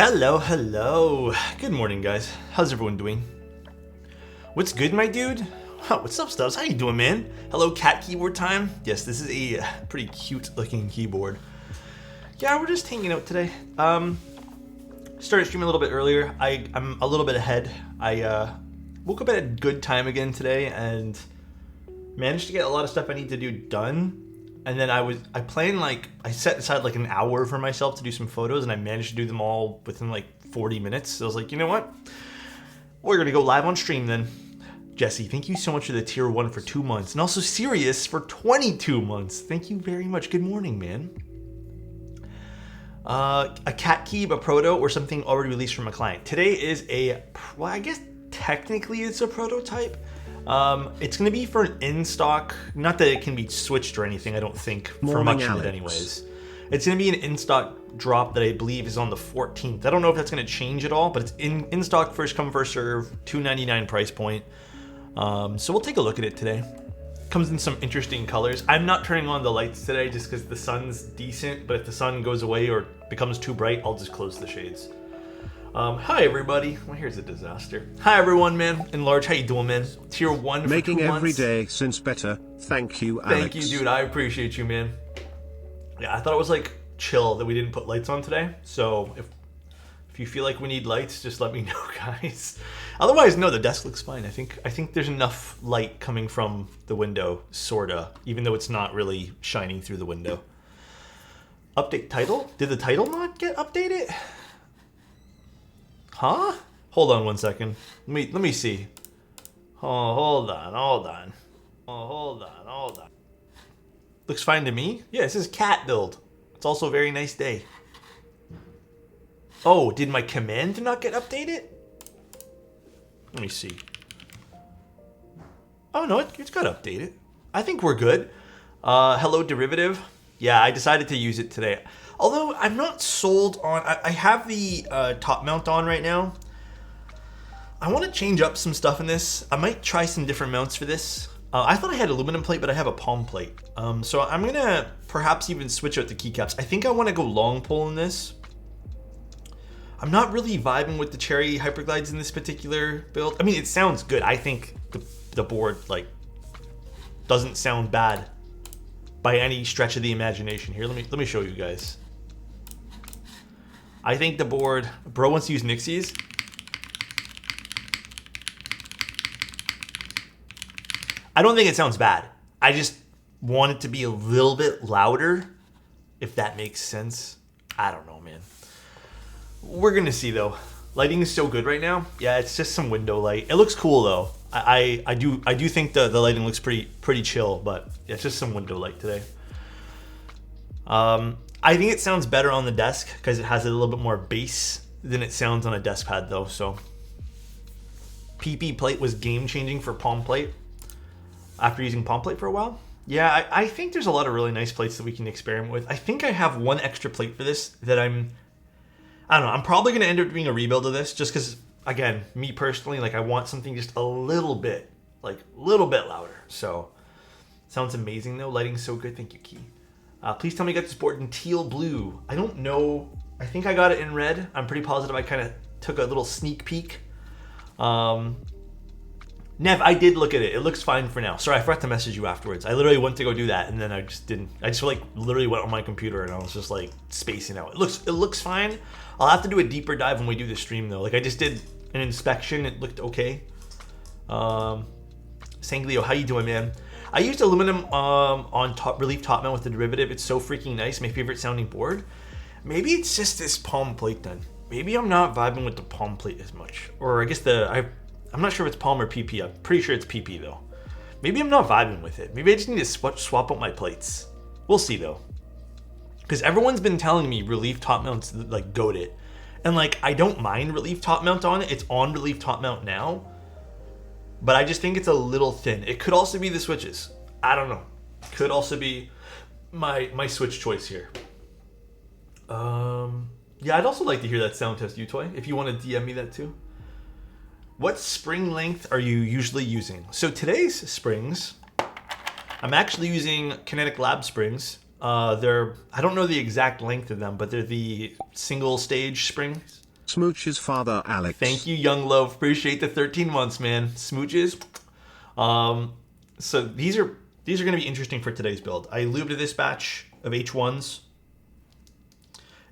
Hello, hello. Good morning, guys. How's everyone doing? What's good, my dude? What's up, Stubbs? How you doing, man? Hello, cat keyboard time. Yes, this is a pretty cute-looking keyboard. Yeah, we're just hanging out today. Started streaming a little bit earlier. I'm a little bit ahead. I woke up at a good time again today and managed to get a lot of stuff I need to do done. And then I set aside like an hour for myself to do some photos, and I managed to do them all within like 40 minutes. So I was like, you know what? We're gonna go live on stream then. Jesse, thank you so much for the tier 1 for 2 months. And also Sirius for 22 months. Thank you very much. Good morning, man. A cat key, a proto, or something already released from a client. Today is well, I guess technically it's a prototype. It's going to be for an in-stock, not that it can be switched or anything, I don't think, for much of it anyways. It's going to be an in-stock drop that I believe is on the 14th. I don't know if that's going to change at all, but it's in-stock, first come, first serve, $2.99 price point. So we'll take a look at it today. Comes in some interesting colors. I'm not turning on the lights today just because the sun's decent, but if the sun goes away or becomes too bright, I'll just close the shades. Hi everybody. Well, here's a disaster. Hi everyone, man. Enlarge, how you doing, man? Tier 1 for Making 2 months. every day since better. Thank you, Alex. Thank you, dude. I appreciate you, man. Yeah, I thought it was like chill that we didn't put lights on today. So if you feel like we need lights, just let me know, guys. Otherwise, no, the desk looks fine. I think there's enough light coming from the window, sorta, even though it's not really shining through the window. Update title? Did the title not get updated? Huh? Hold on 1 second. Let me see. Oh, hold on. Oh, hold on. Looks fine to me. Yeah, it says cat build. It's also a very nice day. Oh, did my command not get updated? Let me see. Oh no, it's got updated. I think we're good. Hello derivative. Yeah, I decided to use it today. Although I'm not sold on, I have the top mount on right now. I want to change up some stuff in this. I might try some different mounts for this. I thought I had aluminum plate, but I have a palm plate. So I'm gonna perhaps even switch out the keycaps. I think I want to go long pull in this. I'm not really vibing with the cherry hyperglides in this particular build. I mean, it sounds good. I think the board like doesn't sound bad by any stretch of the imagination. Here, let me show you guys. I think the board, bro wants to use Nixies. I don't think it sounds bad. I just want it to be a little bit louder, if that makes sense. I don't know, man. We're gonna see though. Lighting is so good right now. Yeah, it's just some window light. It looks cool though. I do think the lighting looks pretty chill, but it's just some window light today. I think it sounds better on the desk because it has a little bit more bass than it sounds on a desk pad though. So PP plate was game changing for palm plate after using palm plate for a while. Yeah, I think there's a lot of really nice plates that we can experiment with. I think I have one extra plate for this that I don't know. I'm probably going to end up doing a rebuild of this just because, again, me personally, like I want something just a little bit louder. So, sounds amazing though. Lighting's so good. Thank you, Key. Please tell me you got this board in teal blue. I don't know. I think I got it in red. I'm pretty positive I kind of took a little sneak peek. Nev, I did look at it. It looks fine for now. Sorry, I forgot to message you afterwards. I literally went to go do that, and then I just didn't. I just like literally went on my computer, and I was just like spacing out. It looks fine. I'll have to do a deeper dive when we do the stream, though. Like I just did an inspection. It looked okay. Sanglio, how you doing, man? I used aluminum on relief top mount with the derivative. It's so freaking nice. My favorite sounding board. Maybe it's just this palm plate then. Maybe I'm not vibing with the palm plate as much. Or I guess I'm not sure if it's palm or PP. I'm pretty sure it's PP though. Maybe I'm not vibing with it. Maybe I just need to swap out my plates. We'll see though. Because everyone's been telling me relief top mount's like goated. And like I don't mind relief top mount on it. It's on relief top mount now. But I just think it's a little thin. It could also be the switches. I don't know. Could also be my switch choice here. Yeah, I'd also like to hear that sound test, Utoy, if you want to DM me that too. What spring length are you usually using? So today's springs, I'm actually using Kinetic Lab springs. I don't know the exact length of them, but they're the single stage springs. Smooch's father, Alex. Thank you, Young Love. Appreciate the 13 months, man. Smooches. So these are going to be interesting for today's build. I lubed this batch of H1s.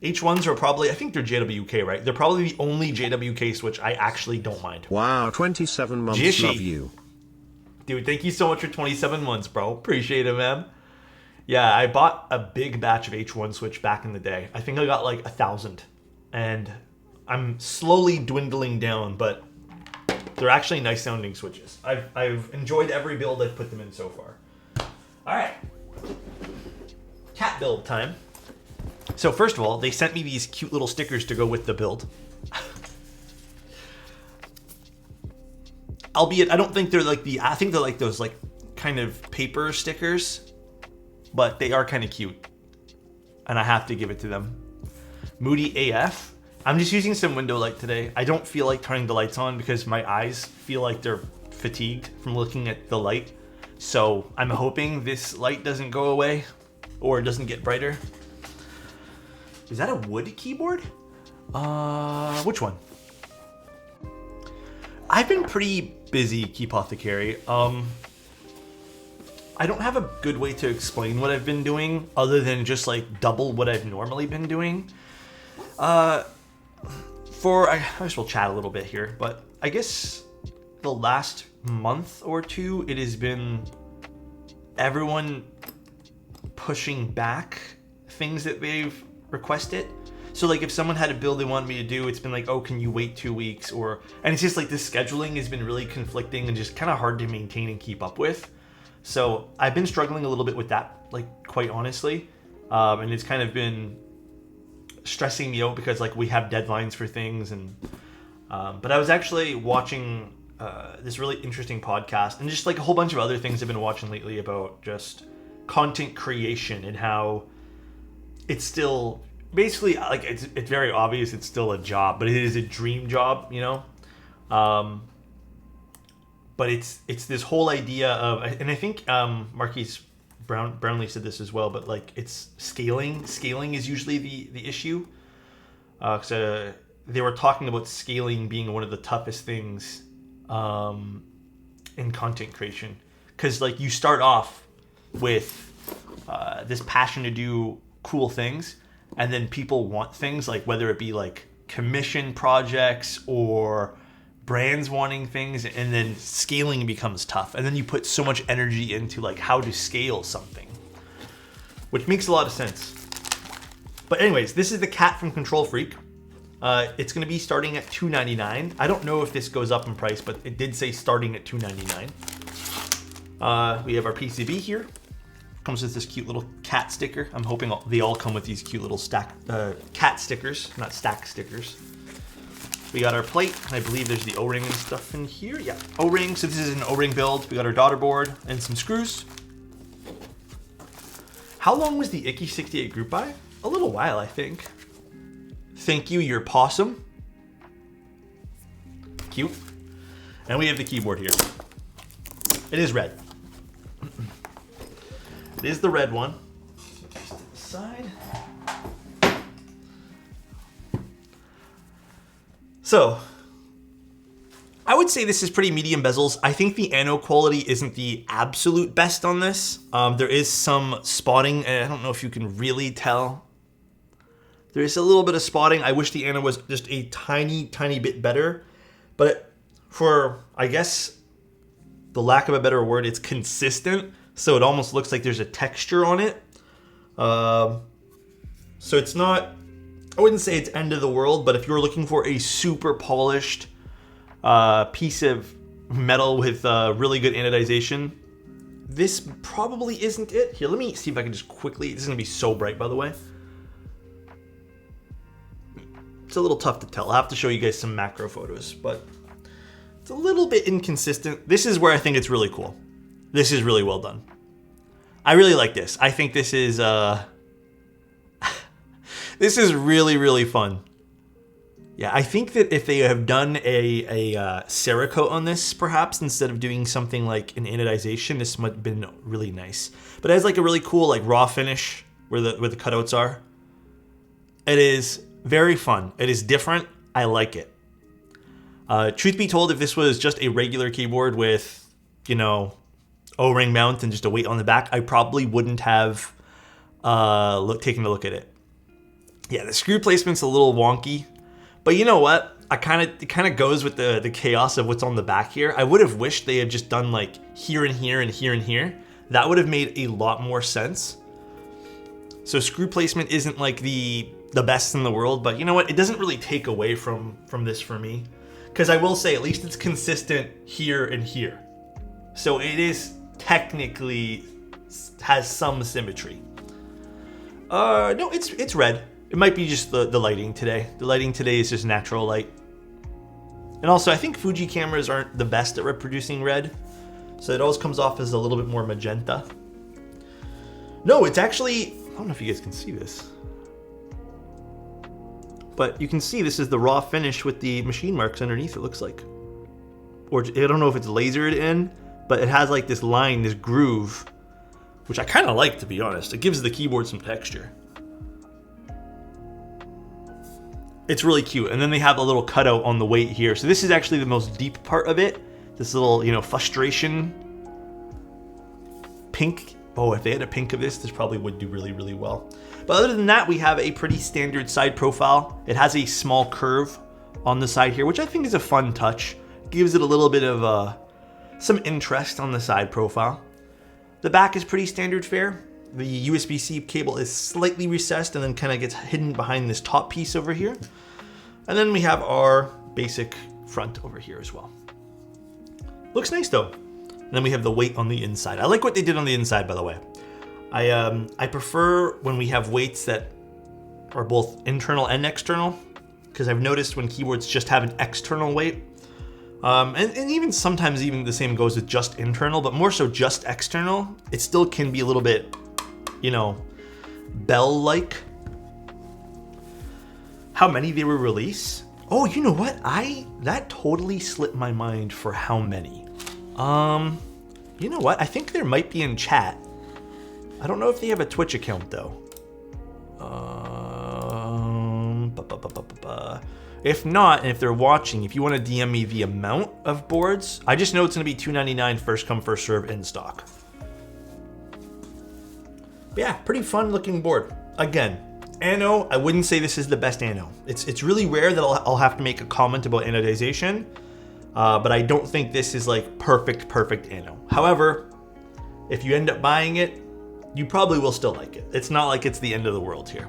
H1s are probably, I think they're JWK, right? They're probably the only JWK switch I actually don't mind. Wow, 27 months, Jishi. love you. Dude, thank you so much for 27 months, bro. Appreciate it, man. Yeah, I bought a big batch of H1 switch back in the day. I think I got like 1,000. And I'm slowly dwindling down, but they're actually nice sounding switches. I've enjoyed every build I've put them in so far. All right. Cat build time. So first of all, they sent me these cute little stickers to go with the build. Albeit, I don't think they're like I think they're like those like kind of paper stickers, but they are kind of cute. And I have to give it to them. Moody AF. I'm just using some window light today. I don't feel like turning the lights on because my eyes feel like they're fatigued from looking at the light. So I'm hoping this light doesn't go away or it doesn't get brighter. Is that a wood keyboard? Which one? I've been pretty busy, Keepothecary. I don't have a good way to explain what I've been doing other than just like double what I've normally been doing. I guess we'll chat a little bit here, but I guess the last month or two, it has been everyone pushing back things that they've requested. So like if someone had a build they wanted me to do, it's been like, oh, can you wait 2 weeks? And it's just like the scheduling has been really conflicting and just kind of hard to maintain and keep up with. So I've been struggling a little bit with that, like quite honestly. And it's kind of been stressing me out because like we have deadlines for things. But I was actually watching this really interesting podcast and just like a whole bunch of other things I've been watching lately about just content creation and how it's still basically like it's very obvious it's still a job, but it is a dream job, you know. But it's this whole idea of, and I think Marquise Brownlee said this as well, but like it's scaling. Scaling is usually the issue. So they were talking about scaling being one of the toughest things in content creation, because like you start off with this passion to do cool things, and then people want things like whether it be like commission projects or brands wanting things, and then scaling becomes tough, and then you put so much energy into like how to scale something, which makes a lot of sense. But anyways, this is the cat from Control Freak. It's going to be starting at $2.99. I don't know if this goes up in price, but it did say starting at $2.99. We have our PCB here. Comes with this cute little cat sticker. I'm hoping they all come with these cute little cat stickers, not stack stickers. We got our plate. I believe there's the O-ring and stuff in here. Yeah, O-ring. So this is an O-ring build. We got our daughter board and some screws. How long was the Icky 68 group buy? A little while, I think. Thank you, your possum. Cute. And we have the keyboard here. It is red. It is the red one. Just to the side. So, I would say this is pretty medium bezels. I think the anode quality isn't the absolute best on this. There is some spotting, and I don't know if you can really tell. There is a little bit of spotting. I wish the anode was just a tiny, tiny bit better. But for, I guess, the lack of a better word, it's consistent. So it almost looks like there's a texture on it. So it's not, I wouldn't say it's end of the world, but if you're looking for a super polished piece of metal with really good anodization, this probably isn't it. Here, let me see if I can just quickly, this is gonna be so bright, by the way. It's a little tough to tell. I'll have to show you guys some macro photos, but it's a little bit inconsistent. This is where I think it's really cool. This is really well done. I really like this. I think this is this is really, really fun. Yeah, I think that if they have done a Cerakote on this, perhaps, instead of doing something like an anodization, this might have been really nice. But it has like a really cool like raw finish where the cutouts are. It is very fun. It is different. I like it. Truth be told, if this was just a regular keyboard with, O-ring mount and just a weight on the back, I probably wouldn't have taken a look at it. Yeah, the screw placement's a little wonky, but you know what? It kind of goes with the chaos of what's on the back here. I would have wished they had just done like here and here and here and here. That would have made a lot more sense. So screw placement isn't like the best in the world, but you know what? It doesn't really take away from this for me. Because I will say, at least it's consistent here and here. So it is technically has some symmetry. No, it's red. It might be just the lighting today. The lighting today is just natural light. And also, I think Fuji cameras aren't the best at reproducing red. So it always comes off as a little bit more magenta. No, it's actually, I don't know if you guys can see this. But you can see this is the raw finish with the machine marks underneath, it looks like. Or I don't know if it's lasered in, but it has like this line, this groove, which I kind of like, to be honest. It gives the keyboard some texture. It's really cute. And then they have a little cutout on the weight here. So this is actually the most deep part of it. This little, frustration pink. Oh, if they had a pink of this probably would do really, really well. But other than that, we have a pretty standard side profile. It has a small curve on the side here, which I think is a fun touch. Gives it a little bit of some interest on the side profile. The back is pretty standard fare. The USB-C cable is slightly recessed and then kind of gets hidden behind this top piece over here. And then we have our basic front over here as well. Looks nice though. And then we have the weight on the inside. I like what they did on the inside, by the way. I prefer when we have weights that are both internal and external, because I've noticed when keyboards just have an external weight, and even sometimes even the same goes with just internal, but more so just external, it still can be a little bit, bell-like. How many they will release? Oh, you know what? That totally slipped my mind for how many. You know what? I think there might be in chat. I don't know if they have a Twitch account though. If not, and if they're watching, if you want to DM me the amount of boards, I just know it's going to be $2.99 first come first serve in stock. But yeah, pretty fun looking board. Again, Anno, I wouldn't say this is the best Anno. It's really rare that I'll have to make a comment about anodization, but I don't think this is like perfect Anno. However, if you end up buying it, you probably will still like it. It's not like it's the end of the world here.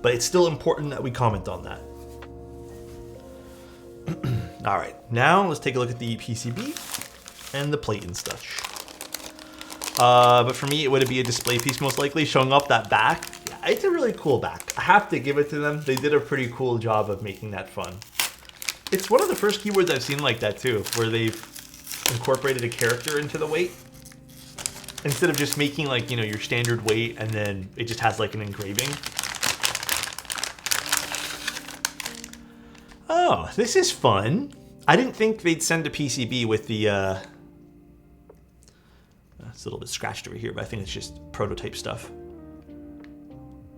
But it's still important that we comment on that. All right, now let's take a look at the PCB and the plate and such. But for me, it would be a display piece most likely, showing off that back. Yeah, it's a really cool back. I have to give it to them. They did a pretty cool job of making that fun. It's one of the first keyboards I've seen like that too, where they've incorporated a character into the weight. Instead of just making like, your standard weight and then it just has like an engraving. Oh, this is fun. I didn't think they'd send a PCB with the, it's a little bit scratched over here, but I think it's just prototype stuff.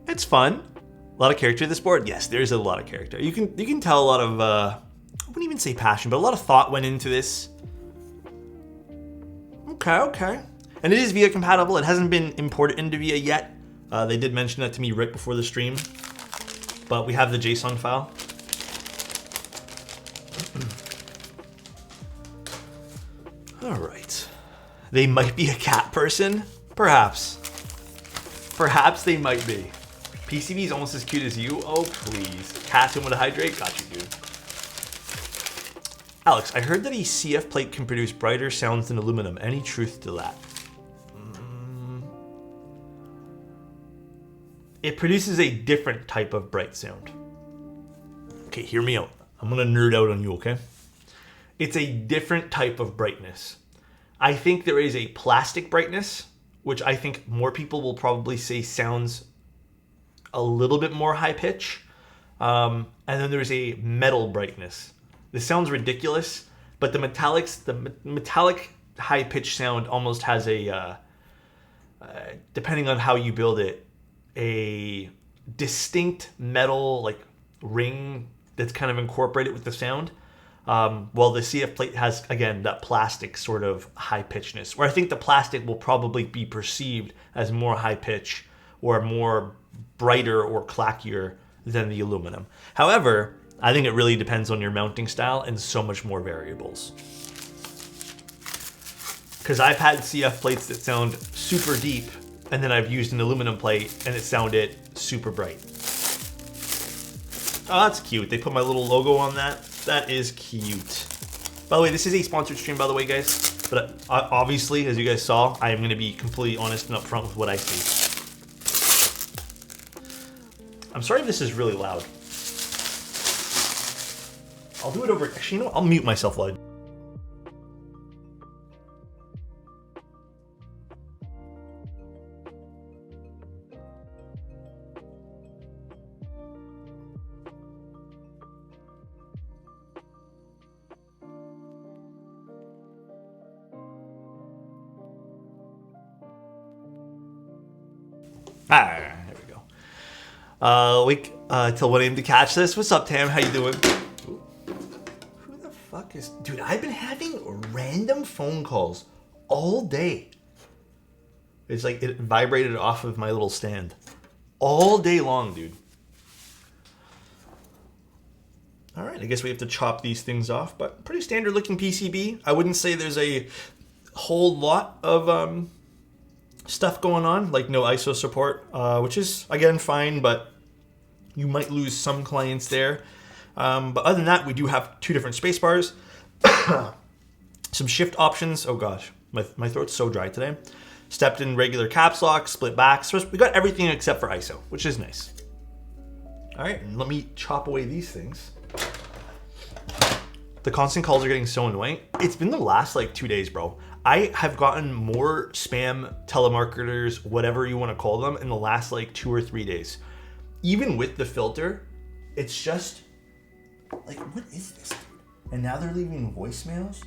It's fun. A lot of character to this board. Yes, there's a lot of character. You can tell a lot of, I wouldn't even say passion, but a lot of thought went into this. Okay. And it is VIA compatible. It hasn't been imported into VIA yet. They did mention that to me right before the stream. But we have the JSON file. All right. They might be a cat person. Perhaps. Perhaps they might be. PCB is almost as cute as you. Oh, please. Cats and with a hydrate? Got you, dude. Alex, I heard that a CF plate can produce brighter sounds than aluminum. Any truth to that? It produces a different type of bright sound. Okay, hear me out. I'm gonna nerd out on you, okay? It's a different type of brightness. I think there is a plastic brightness, which I think more people will probably say sounds a little bit more high pitch. And then there's a metal brightness. This sounds ridiculous, but the metallic high pitch sound almost has a, depending on how you build it, a distinct metal like ring that's kind of incorporated with the sound. Well, the CF plate has, again, that plastic sort of high pitchness, where I think the plastic will probably be perceived as more high pitch or more brighter or clackier than the aluminum. However, I think it really depends on your mounting style and so much more variables. Because I've had CF plates that sound super deep, and then I've used an aluminum plate and it sounded super bright. Oh, that's cute. They put my little logo on that. That is cute. By the way, this is a sponsored stream, by the way, guys. But obviously, as you guys saw, I am going to be completely honest and upfront with what I see. I'm sorry if this is really loud. I'll do it over. Actually, you know what? I'll mute myself while I do. There we go. Wait till 1 a.m. to catch this. What's up, Tam? How you doing? Ooh. Who the fuck is... Dude, I've been having random phone calls all day. It's like it vibrated off of my little stand. All day long, dude. All right, I guess we have to chop these things off, but pretty standard looking PCB. I wouldn't say there's a whole lot of... stuff going on, like no ISO support, which is, again, fine, but you might lose some clients there. But other than that, we do have 2 different space bars, some shift options. Oh gosh, my throat's so dry today. Stepped in regular caps lock, split back. So we got everything except for ISO, which is nice. All right, and let me chop away these things. The constant calls are getting so annoying. It's been the last like 2 days, bro. I have gotten more spam telemarketers, whatever you want to call them, in the last like 2 or 3 days. Even with the filter, it's just like, what is this, dude? And now they're leaving voicemails.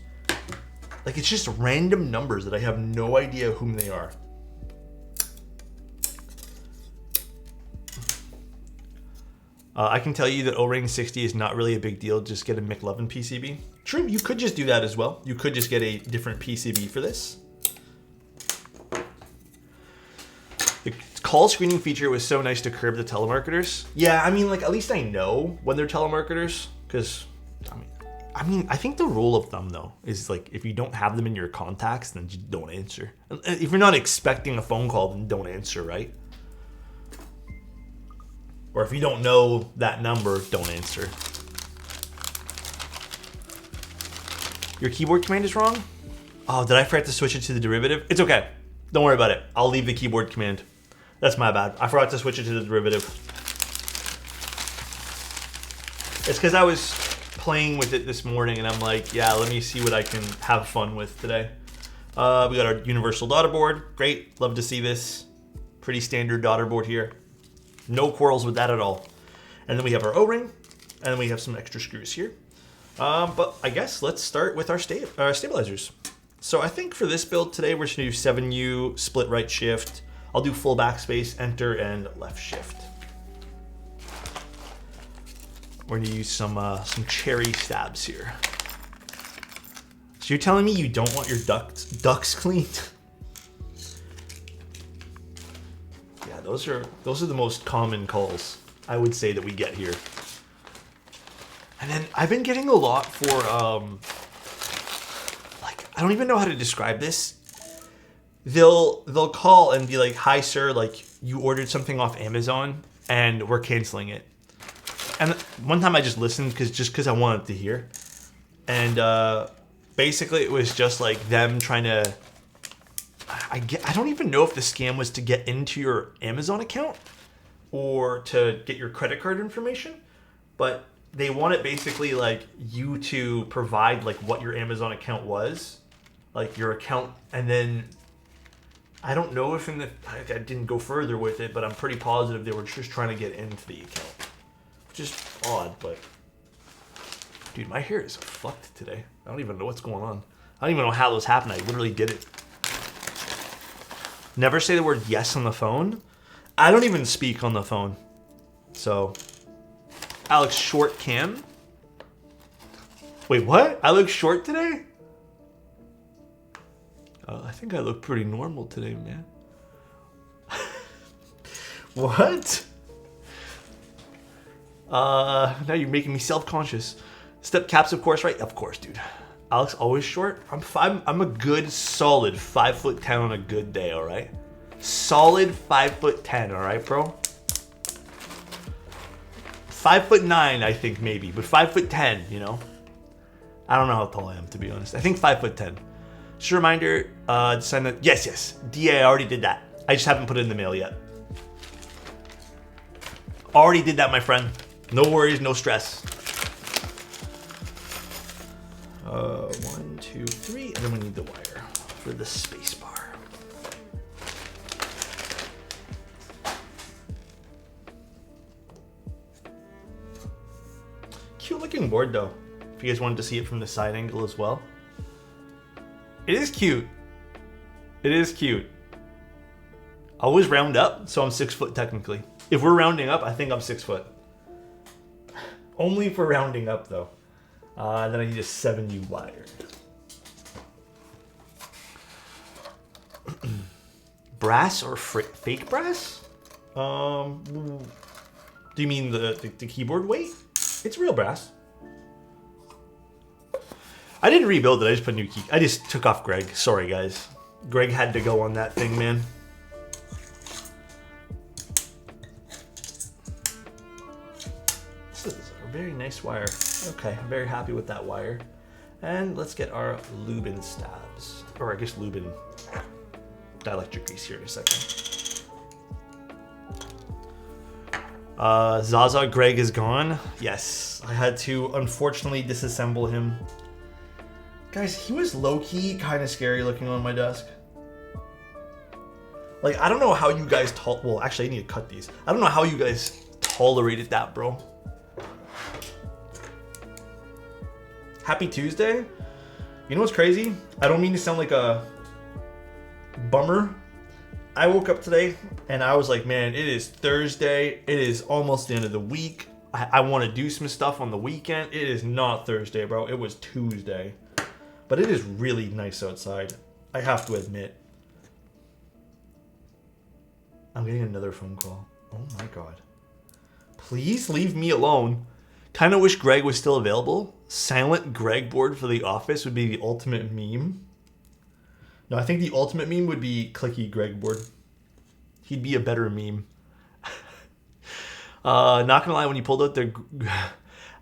Like, it's just random numbers that I have no idea whom they are. I can tell you that O-Ring 60 is not really a big deal. Just get a McLovin PCB. True, you could just do that as well. You could just get a different PCB for this. The call screening feature was so nice to curb the telemarketers. Yeah, I mean, like, at least I know when they're telemarketers, because, I think the rule of thumb, though, is, like, if you don't have them in your contacts, then just don't answer. If you're not expecting a phone call, then don't answer, right? Or if you don't know that number, don't answer. Your keyboard command is wrong? Oh, did I forget to switch it to the derivative? It's okay. Don't worry about it. I'll leave the keyboard command. That's my bad. I forgot to switch it to the derivative. It's because I was playing with it this morning and I'm like, yeah, let me see what I can have fun with today. We got our universal daughter board. Great. Love to see this. Pretty standard daughter board here. No quarrels with that at all. And then we have our O-ring, and then we have some extra screws here. But I guess let's start with our stabilizers. So I think for this build today, we're just gonna do 7U, split right shift. I'll do full backspace, enter, and left shift. We're gonna use some cherry stabs here. So you're telling me you don't want your ducts cleaned? Yeah, those are the most common calls I would say that we get here. And then I've been getting a lot for like, I don't even know how to describe this. They'll call and be like, "Hi sir, like you ordered something off Amazon and we're canceling it." And one time I just listened because I wanted to hear. And basically it was just like them trying to, I don't even know if the scam was to get into your Amazon account or to get your credit card information, but they wanted basically like you to provide like what your Amazon account was, like your account, and then I don't know if I didn't go further with it, but I'm pretty positive they were just trying to get into the account. Which is odd, but dude, my hair is fucked today. I don't even know what's going on. I don't even know how this happened. I literally did it. Never say the word yes on the phone. I don't even speak on the phone. So Alex short cam. Wait, what? I look short today? I think I look pretty normal today, man. What? Now you're making me self-conscious. Step caps, of course, right? Of course, dude. Alex always short. I'm a good solid 5'10" on a good day, all right? Solid 5'10", all right, bro? 5'9", I think maybe, but 5'10", you know? I don't know how tall I am, to be honest. I think 5'10". Just a reminder, send it. Yes. DA, I already did that. I just haven't put it in the mail yet. Already did that, my friend. No worries, no stress. 1, 2, 3, and then we need the wire for the space bar. Cute looking board though, if you guys wanted to see it from the side angle as well. It is cute. It is cute. I always round up, so I'm 6 foot technically. If we're rounding up, I think I'm 6 foot. Only for rounding up though. Then I need a 7U wire. Brass or fake brass? Do you mean the keyboard weight? It's real brass. I didn't rebuild it, I just put new key. I just took off Greg. Sorry guys. Greg had to go on that thing, man. This is a very nice wire. Okay, I'm very happy with that wire. And let's get our Lubin stabs. Or I guess Lubin dielectric grease here in a second. Zaza, Greg is gone. Yes, I had to unfortunately disassemble him. Guys, he was low-key kind of scary looking on my desk. Like, I don't know how you guys well, actually, I need to cut these. I don't know how you guys tolerated that, bro. Happy Tuesday. You know what's crazy? I don't mean to sound like a bummer. I woke up today and I was like, man, it is Thursday. It is almost the end of the week. I want to do some stuff on the weekend. It is not Thursday, bro. It was Tuesday. But it is really nice outside. I have to admit. I'm getting another phone call. Oh my God. Please leave me alone. Kind of wish Greg was still available. Silent Greg board for the office would be the ultimate meme. No, I think the ultimate meme would be clicky Greg board. He'd be a better meme. Not gonna lie, when you pulled out the...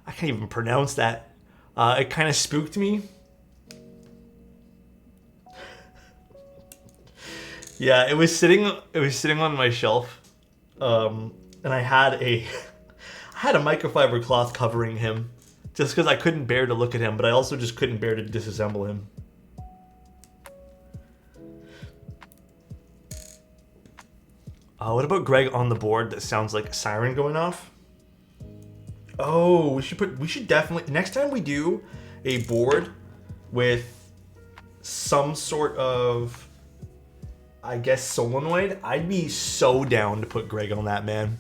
I can't even pronounce that. It kind of spooked me. Yeah, it was sitting on my shelf. And I had a microfiber cloth covering him. Just because I couldn't bear to look at him, but I also just couldn't bear to disassemble him. What about Greg on the board that sounds like a siren going off? Oh, we should definitely, next time we do a board with some sort of, I guess, solenoid, I'd be so down to put Greg on that, man.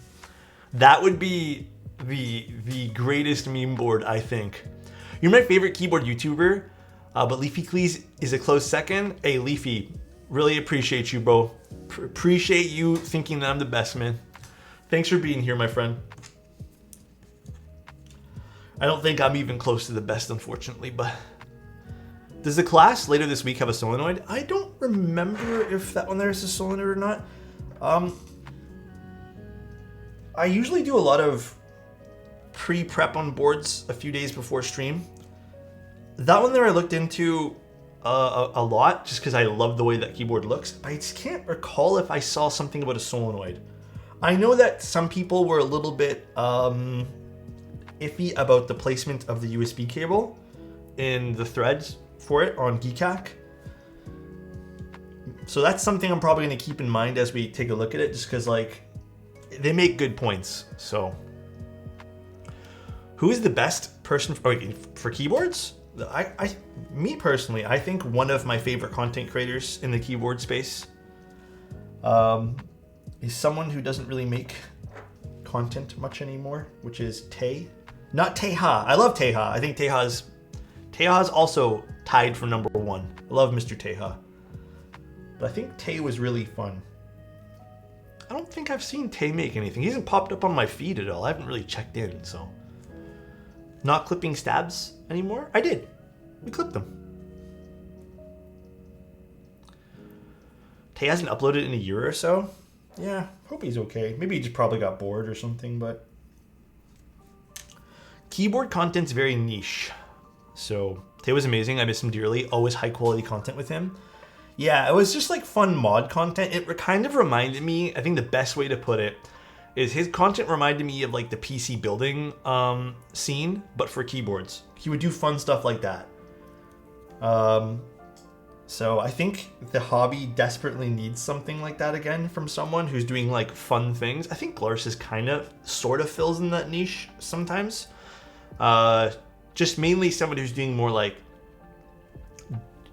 That would be the greatest meme board, I think. You're my favorite keyboard YouTuber, but Leafy Cleese is a close second. Hey, Leafy, really appreciate you, bro. Appreciate you thinking that I'm the best, man. Thanks for being here, my friend. I don't think I'm even close to the best, unfortunately, but... Does the class later this week have a solenoid? I don't remember if that one there is a solenoid or not. I usually do a lot of pre-prep on boards a few days before stream. That one there I looked into a lot just because I love the way that keyboard looks. I just can't recall if I saw something about a solenoid. I know that some people were a little bit iffy about the placement of the USB cable in the threads for it on GeekHack. So that's something I'm probably going to keep in mind as we take a look at it, just because like they make good points. So who is the best person for keyboards? Me personally, I think one of my favorite content creators in the keyboard space is someone who doesn't really make content much anymore, which is Tay. Not Teha. I love Teha. I think Teha's also tied for number 1. I love Mr. Teha. But I think Tay was really fun. I don't think I've seen Tay make anything. He hasn't popped up on my feed at all. I haven't really checked in, so. Not clipping stabs anymore? I did. We clipped them. Tay hasn't uploaded in a year or so. Yeah, hope he's okay. Maybe he just probably got bored or something, but... Keyboard content's very niche. So, Tay was amazing. I miss him dearly. Always high quality content with him. Yeah, it was just like fun mod content. It kind of reminded me, I think the best way to put it, is his content reminded me of like the PC building scene, but for keyboards. He would do fun stuff like that. So I think the hobby desperately needs something like that again from someone who's doing like fun things. I think Glars is sort of fills in that niche sometimes. Just mainly somebody who's doing more like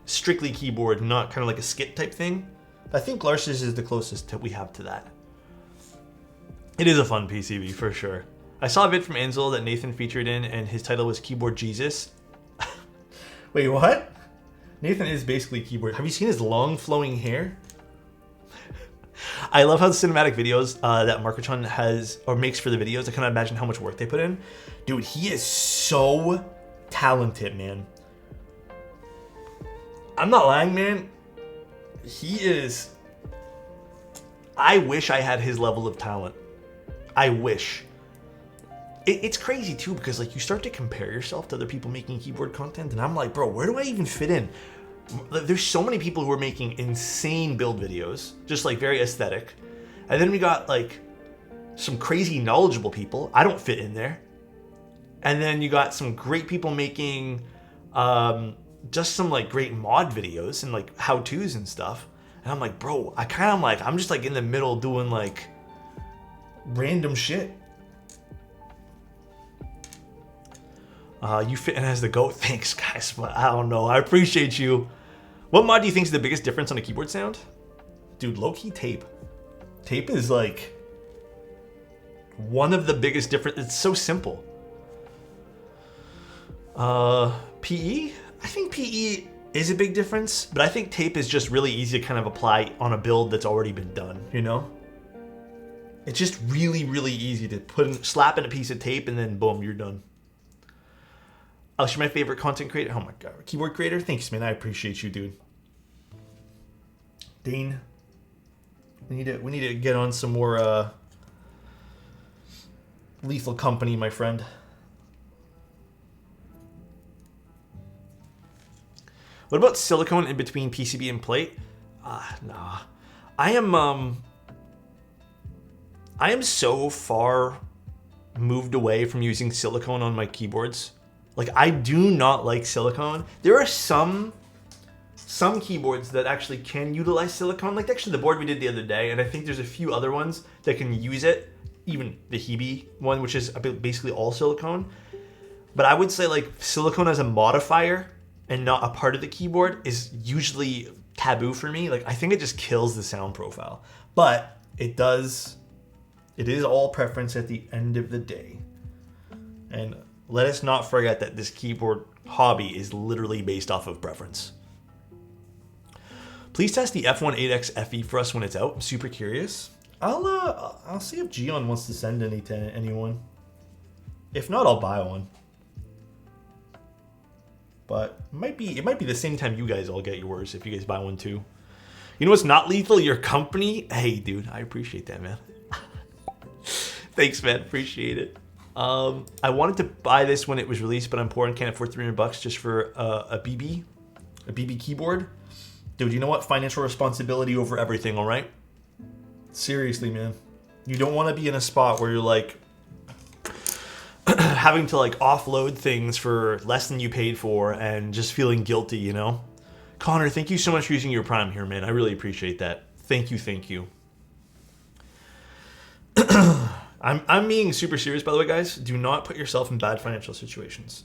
strictly keyboard, not kind of like a skit type thing. I think Glars is the closest that we have to that. It is a fun PCB for sure. I saw a vid from Ansel that Nathan featured in, and his title was Keyboard Jesus. Wait, what? Nathan is basically keyboard. Have you seen his long flowing hair? I love how the cinematic videos that Markatron has or makes for the videos. I cannot imagine how much work they put in. Dude, he is so talented, man. I'm not lying, man. He is... I wish I had his level of talent. I wish. It's crazy too, because like you start to compare yourself to other people making keyboard content, and I'm like, bro, where do I even fit in? There's so many people who are making insane build videos, just like very aesthetic. And then we got like some crazy knowledgeable people. I don't fit in there. And then you got some great people making just some like great mod videos and like how-tos and stuff. And I'm like, bro, I'm just like in the middle doing like random shit. You fit in as the GOAT. Thanks, guys, but I don't know. I appreciate you. What mod do you think is the biggest difference on a keyboard sound? Dude, low-key tape. Tape is like one of the biggest difference. It's so simple. PE? I think PE is a big difference, but I think tape is just really easy to kind of apply on a build that's already been done, you know? It's just really, really easy to slap in a piece of tape and then boom, you're done. Alex, you're my favorite content creator. Oh my god, keyboard creator. Thanks, man. I appreciate you, dude. Dane, we need to get on some more Lethal Company, my friend. What about silicone in between PCB and plate? Nah. I am so far moved away from using silicone on my keyboards. Like, I do not like silicone. There are some keyboards that actually can utilize silicone. Like, actually, the board we did the other day, and I think there's a few other ones that can use it. Even the Hebe one, which is basically all silicone. But I would say, like, silicone as a modifier and not a part of the keyboard is usually taboo for me. Like, I think it just kills the sound profile. But it is all preference at the end of the day. And let us not forget that this keyboard hobby is literally based off of preference. Please test the F18X FE for us when it's out. I'm super curious. I'll see if Gion wants to send any to anyone. If not, I'll buy one. But it might be the same time you guys all get yours if you guys buy one too. You know what's not lethal? Your company. Hey, dude, I appreciate that, man. Thanks, man. Appreciate it. I wanted to buy this when it was released, but I'm poor and can't afford $300 just for a BB keyboard. Dude, you know what? Financial responsibility over everything, all right? Seriously, man. You don't want to be in a spot where you're like having to like offload things for less than you paid for and just feeling guilty, you know? Connor, thank you so much for using your Prime here, man. I really appreciate that. Thank you. I'm being super serious, by the way, guys. Do not put yourself in bad financial situations.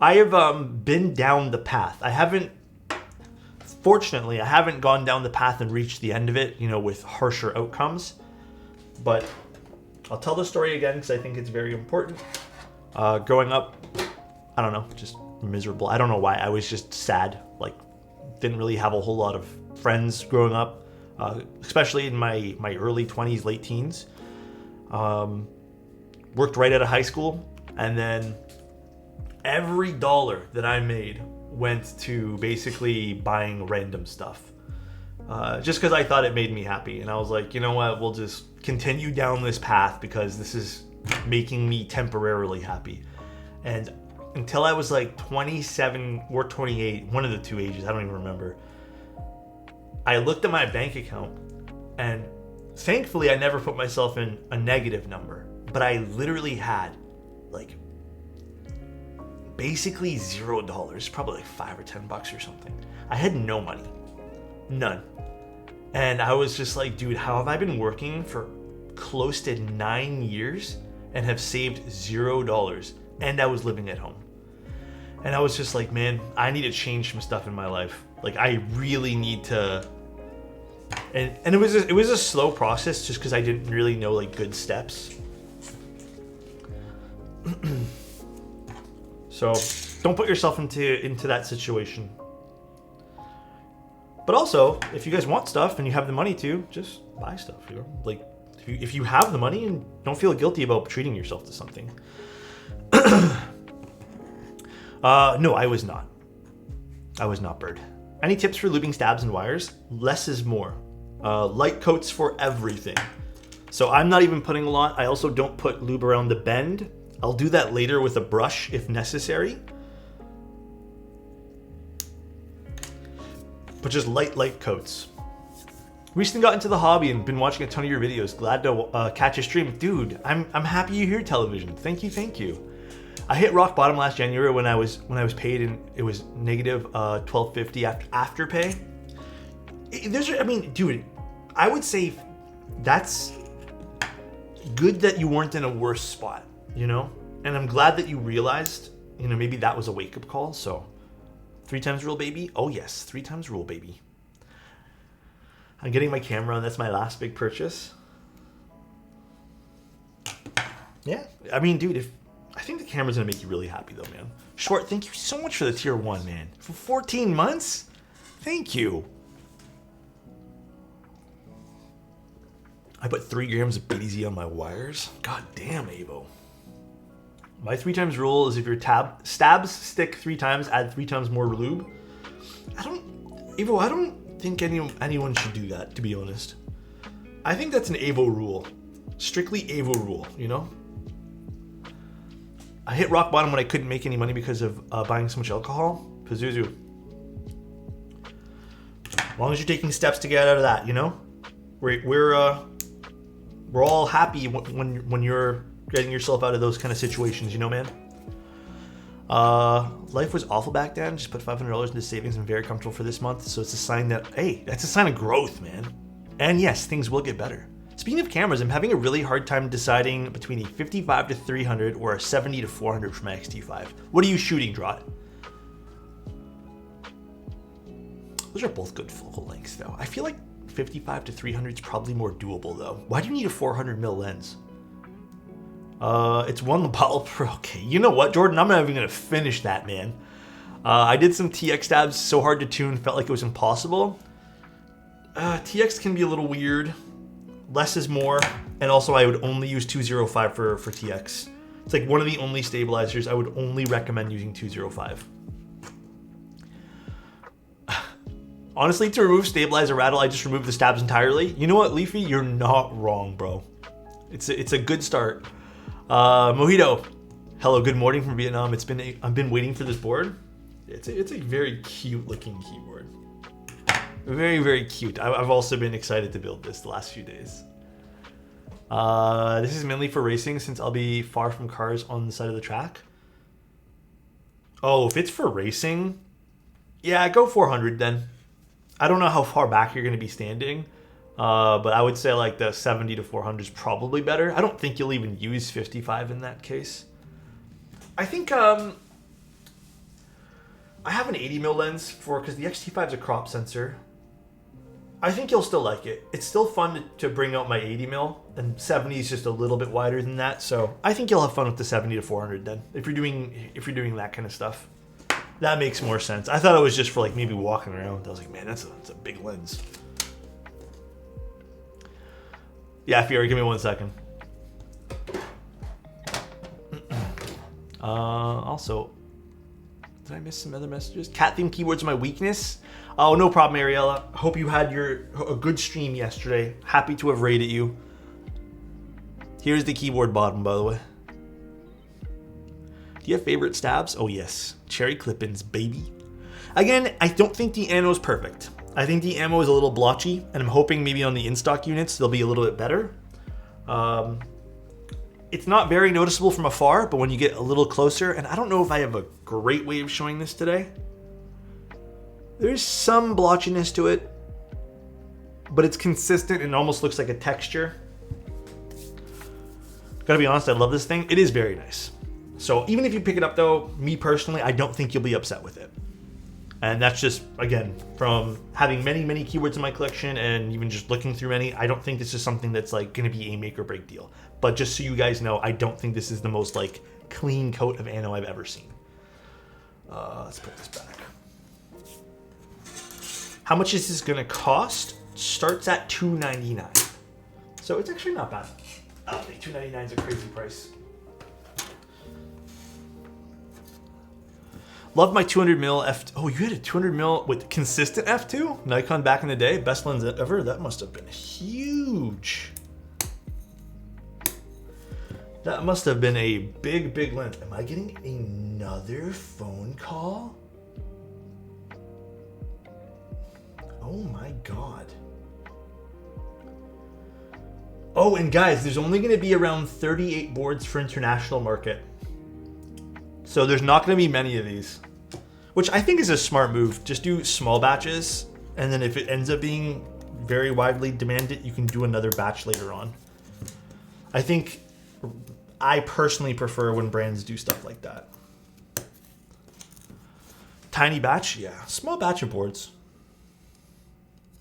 I have been down the path. Fortunately, I haven't gone down the path and reached the end of it, you know, with harsher outcomes. But I'll tell the story again because I think it's very important. Growing up, I don't know, just miserable. I don't know why. I was just sad. Like, didn't really have a whole lot of friends growing up, especially in my early 20s, late teens. Worked right out of high school, and then every dollar that I made went to basically buying random stuff. Just because I thought it made me happy. And I was like, you know what, we'll just continue down this path because this is making me temporarily happy. And until I was like 27 or 28, one of the two ages, I don't even remember, I looked at my bank account, and thankfully I never put myself in a negative number, but I literally had like basically $0, probably like $5 or $10 or something. I had no money, none. And I was just like, dude, how have I been working for close to 9 years and have saved $0? And I was living at home. And I was just like, man, I need to change some stuff in my life. Like, I really need to. And it was a slow process just because I didn't really know like good steps. So don't put yourself into that situation. But also, if you guys want stuff and you have the money to, just buy stuff. You know, like if you have the money, and don't feel guilty about treating yourself to something. No, I was not. I was not, Bird. Any tips for lubing stabs and wires? Less is more. Light coats for everything. So I'm not even putting a lot. I also don't put lube around the bend. I'll do that later with a brush if necessary. But just light coats. Recently got into the hobby and been watching a ton of your videos. Glad to catch a stream. Dude, I'm happy you're here, television. Thank you. I hit rock bottom last January when I was paid, and it was negative $12.50 after pay. Dude, I would say that's good that you weren't in a worse spot, you know? And I'm glad that you realized, you know, maybe that was a wake-up call. So 3 times rule, baby. Oh yes, 3 times rule, baby. I'm getting my camera, and that's my last big purchase. Yeah, I mean, dude, I think the camera's gonna make you really happy though, man. Short, thank you so much for the tier 1, man. For 14 months? Thank you. I put 3 grams of BDZ on my wires. God damn, Avo. My 3 times rule is if your stabs stick 3 times, add 3 times more lube. I don't think anyone should do that, to be honest. I think that's an Avo rule. Strictly Avo rule, you know? I hit rock bottom when I couldn't make any money because of buying so much alcohol. Pazuzu. As long as you're taking steps to get out of that, you know? We're all happy when you're getting yourself out of those kind of situations, you know, man? Life was awful back then. Just put $500 into savings. I'm very comfortable for this month. So it's a sign that, hey, that's a sign of growth, man. And yes, things will get better. Speaking of cameras, I'm having a really hard time deciding between a 55 to 300 or a 70 to 400 for my X-T5. What are you shooting, Drott? Those are both good focal lengths, though. I feel like 55 to 300 is probably more doable, though. Why do you need a 400mm lens? It's one bottle per. Okay, you know what, Jordan? I'm not even gonna finish that, man. I did some TX stabs, so hard to tune, felt like it was impossible. TX can be a little weird. Less is more, and also I would only use 205 for TX. It's like one of the only stabilizers I would only recommend using 205. Honestly, to remove stabilizer rattle, I just removed the stabs entirely. You know what, Leafy? You're not wrong, bro. It's a good start. Mojito, hello, good morning from Vietnam. I've been waiting for this board. It's a very cute looking keyboard. Very, very cute. I've also been excited to build this the last few days. This is mainly for racing since I'll be far from cars on the side of the track. Oh, if it's for racing, yeah, go 400 then. I don't know how far back you're going to be standing, but I would say like the 70 to 400 is probably better. I don't think you'll even use 55 in that case. I think I have an 80mm lens because the X-T5 is a crop sensor. I think you'll still like it. It's still fun to bring out my 80 mil, and 70 is just a little bit wider than that. So I think you'll have fun with the 70 to 400 then, if you're doing that kind of stuff. That makes more sense. I thought it was just for like maybe walking around. I was like, man, that's a big lens. Yeah, Fiora, give me 1 second. Also, did I miss some other messages? Cat theme keywords are my weakness. Oh, no problem, Ariella. Hope you had a good stream yesterday. Happy to have raided you. Here's the keyboard bottom, by the way. Do you have favorite stabs? Oh, yes. Cherry clip-ins, baby. Again, I don't think the ammo is perfect. I think the ammo is a little blotchy, and I'm hoping maybe on the in-stock units they'll be a little bit better. It's not very noticeable from afar, but when you get a little closer, and I don't know if I have a great way of showing this today. There's some blotchiness to it, but it's consistent and almost looks like a texture. Gotta be honest, I love this thing. It is very nice. So even if you pick it up though, me personally, I don't think you'll be upset with it. And that's just, again, from having many, many keywords in my collection and even just looking through many, I don't think this is something that's like gonna be a make or break deal. But just so you guys know, I don't think this is the most like clean coat of anno I've ever seen. Let's put this back. How much is this gonna cost? Starts at $2.99. So it's actually not bad. I don't think $2.99 is a crazy price. Love my 200 mil f. Oh, you had a 200 mil with consistent f2? Nikon back in the day, best lens ever. That must have been huge. That must have been a big, big lens. Am I getting another phone call? Oh my God. Oh, and guys, there's only going to be around 38 boards for international market. So there's not going to be many of these, which I think is a smart move. Just do small batches, and then if it ends up being very widely demanded, you can do another batch later on. I personally prefer when brands do stuff like that. Tiny batch, yeah, small batch of boards.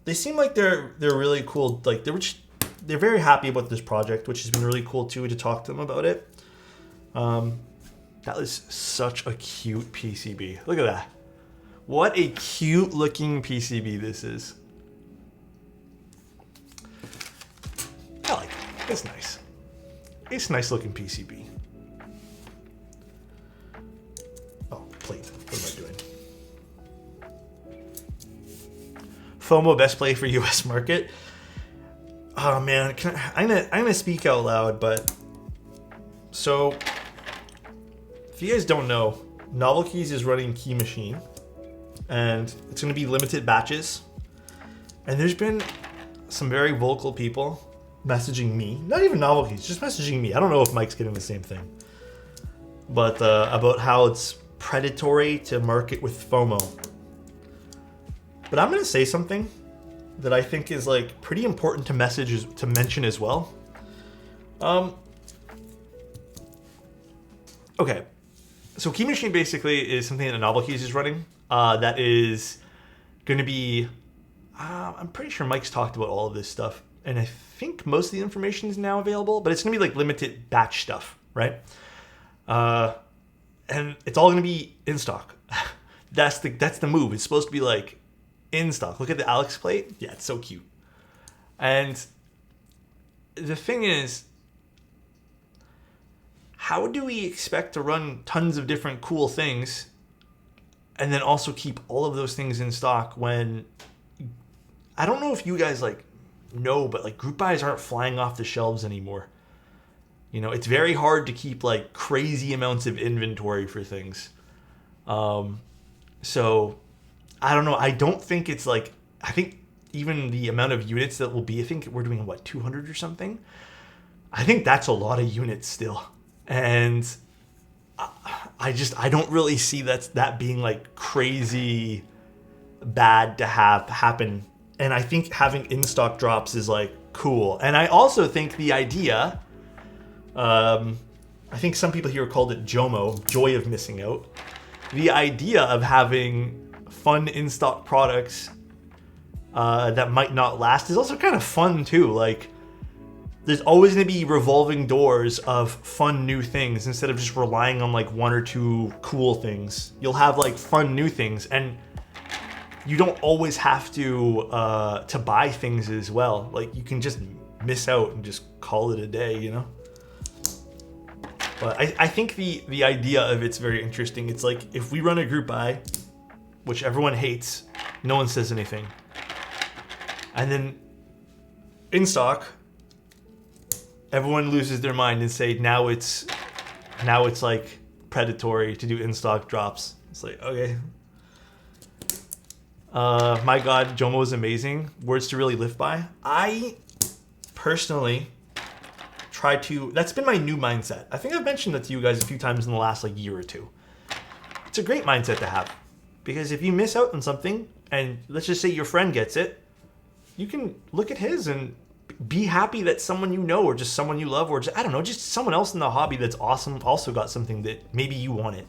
They seem like they're really cool. Like they're very happy about this project, which has been really cool too to talk to them about it. That is such a cute PCB. Look at that. What a cute looking PCB this is. I like it. It's nice. It's a nice looking PCB. Oh, plate. What am I doing? FOMO best play for US market. Oh man, I'm gonna speak out loud, but so if you guys don't know, Novel Keys is running Key Machine, and it's going to be limited batches. And there's been some very vocal people messaging me, not even Novel Keys, just messaging me. I don't know if Mike's getting the same thing, but about how it's predatory to market with FOMO. But I'm going to say something that I think is like pretty important to mention as well. Okay. So Key Machine basically is something that Novel Keys is running that is going to be, I'm pretty sure Mike's talked about all of this stuff, and I think most of the information is now available, but it's going to be like limited batch stuff, right? And it's all going to be in stock. That's the move. It's supposed to be like in stock. Look at the Alex plate. Yeah, it's so cute. And the thing is, how do we expect to run tons of different cool things and then also keep all of those things in stock when, I don't know if you guys like know, but like group buys aren't flying off the shelves anymore. You know, it's very hard to keep like crazy amounts of inventory for things. So I don't know. I don't think it's like, I think even the amount of units that will be, I think we're doing what, 200 or something. I think that's a lot of units still. And I don't really see that being like crazy bad to have happen. And I think having in-stock drops is like cool. And I also think the idea, I think some people here called it JOMO, joy of missing out. The idea of having fun in-stock products that might not last is also kind of fun too. Like, there's always going to be revolving doors of fun new things instead of just relying on like one or two cool things. You'll have like fun new things, and you don't always have to buy things as well. Like, you can just miss out and just call it a day, you know? But I think the idea of it's very interesting. It's like, if we run a group buy, which everyone hates, no one says anything. And then in stock, everyone loses their mind and say now it's like predatory to do in stock drops. It's like, okay. My God, Jomo is amazing. Words to really live by. I personally try to, that's been my new mindset. I think I've mentioned that to you guys a few times in the last like year or two. It's a great mindset to have, because if you miss out on something and let's just say your friend gets it, you can look at his and be happy that someone you know or just someone you love or just, I don't know, just someone else in the hobby that's awesome also got something that maybe you wanted.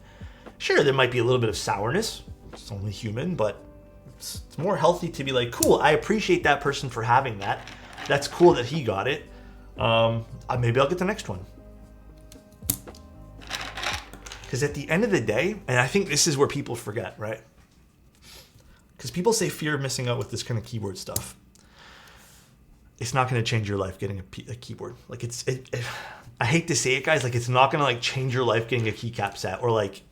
Sure, there might be a little bit of sourness. It's only human, but it's more healthy to be like, cool, I appreciate that person for having that. That's cool that he got it. Maybe I'll get the next one. Because at the end of the day, and I think this is where people forget, right? Because people say fear of missing out with this kind of keyboard stuff. It's not going to change your life getting a keyboard. Like, I hate to say it, guys, like, it's not going to like change your life getting a keycap set or like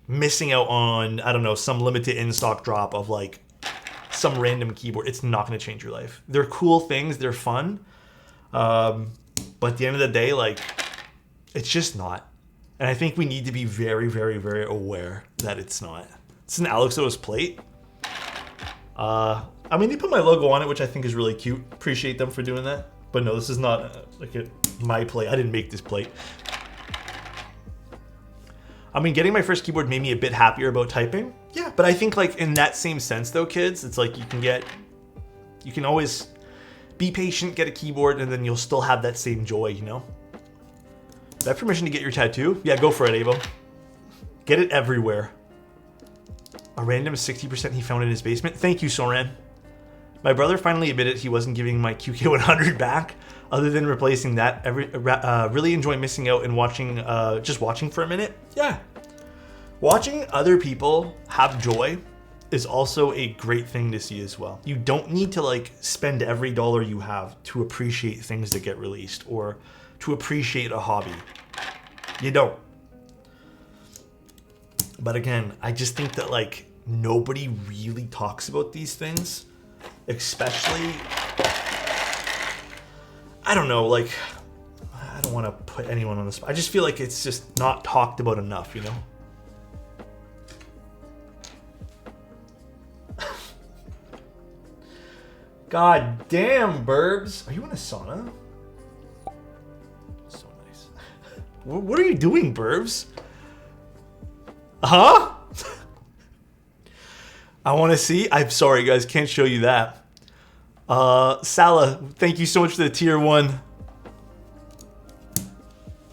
missing out on, I don't know, some limited in-stock drop of like some random keyboard. It's not going to change your life. They're cool things. They're fun. But at the end of the day, like, it's just not. And I think we need to be very, very, very aware that it's not. It's an Alexotos plate. I mean, they put my logo on it, which I think is really cute. Appreciate them for doing that. But no, this is not my plate. I didn't make this plate. I mean, getting my first keyboard made me a bit happier about typing. Yeah, but I think like in that same sense though, kids, it's like you can always be patient, get a keyboard, and then you'll still have that same joy, you know? Do I have permission to get your tattoo? Yeah, go for it, Avo. Get it everywhere. A random 60% he found in his basement. Thank you, Soren. My brother finally admitted he wasn't giving my QK100 back. Other than replacing that, really enjoy missing out and watching, just watching for a minute. Yeah. Watching other people have joy is also a great thing to see as well. You don't need to like spend every dollar you have to appreciate things that get released or to appreciate a hobby. You don't. But again, I just think that like nobody really talks about these things, especially, I don't know, like, I don't want to put anyone on the spot. I just feel like it's just not talked about enough, you know? God damn, Burbs. Are you in a sauna? So nice. What are you doing, Burbs? Huh? I want to see. I'm sorry, guys. Can't show you that. Salah, thank you so much for the tier 1.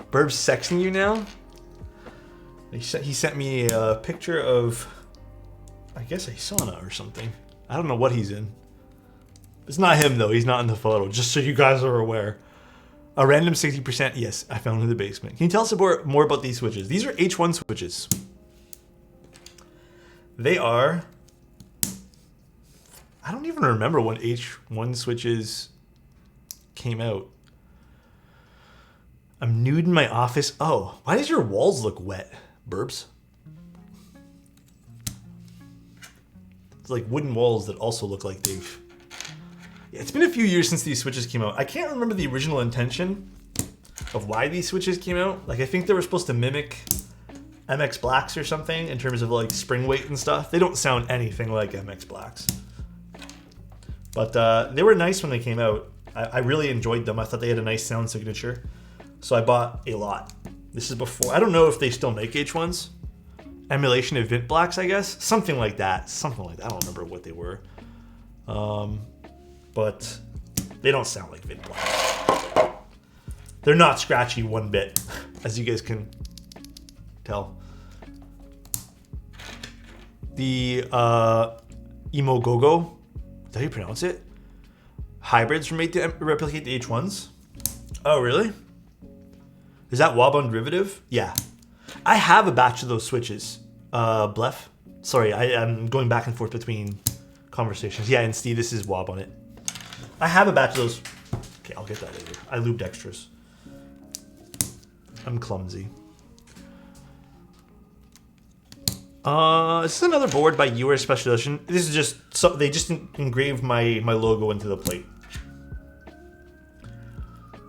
Burbs sexing you now? He sent me a picture of, I guess, a sauna or something. I don't know what he's in. It's not him, though. He's not in the photo, just so you guys are aware. A random 60%, yes, I found in the basement. Can you tell us more about these switches? These are H1 switches. They are... I don't even remember when H1 switches came out. I'm nude in my office. Oh, why does your walls look wet, Burbs? It's like wooden walls that also look like they've... Yeah, it's been a few years since these switches came out. I can't remember the original intention of why these switches came out. Like, I think they were supposed to mimic MX Blacks or something in terms of like spring weight and stuff. They don't sound anything like MX Blacks. But they were nice when they came out. I really enjoyed them. I thought they had a nice sound signature. So I bought a lot. This is before. I don't know if they still make H1s. Emulation of Vint Blacks, I guess. Something like that. Something like that. I don't remember what they were. But they don't sound like Vint Blacks. They're not scratchy one bit, as you guys can tell. The Emo Gogo how you pronounce it? Hybrids were made to replicate the H1s. Oh, really? Is that Wabon derivative? Yeah. I have a batch of those switches. Blef. Sorry, I'm going back and forth between conversations. Yeah, and Steve, this is Wob on it. I have a batch of those. Okay, I'll get that later. I lubed extras. I'm clumsy. This is another board by UR Special Edition. This is just so they just engraved my logo into the plate.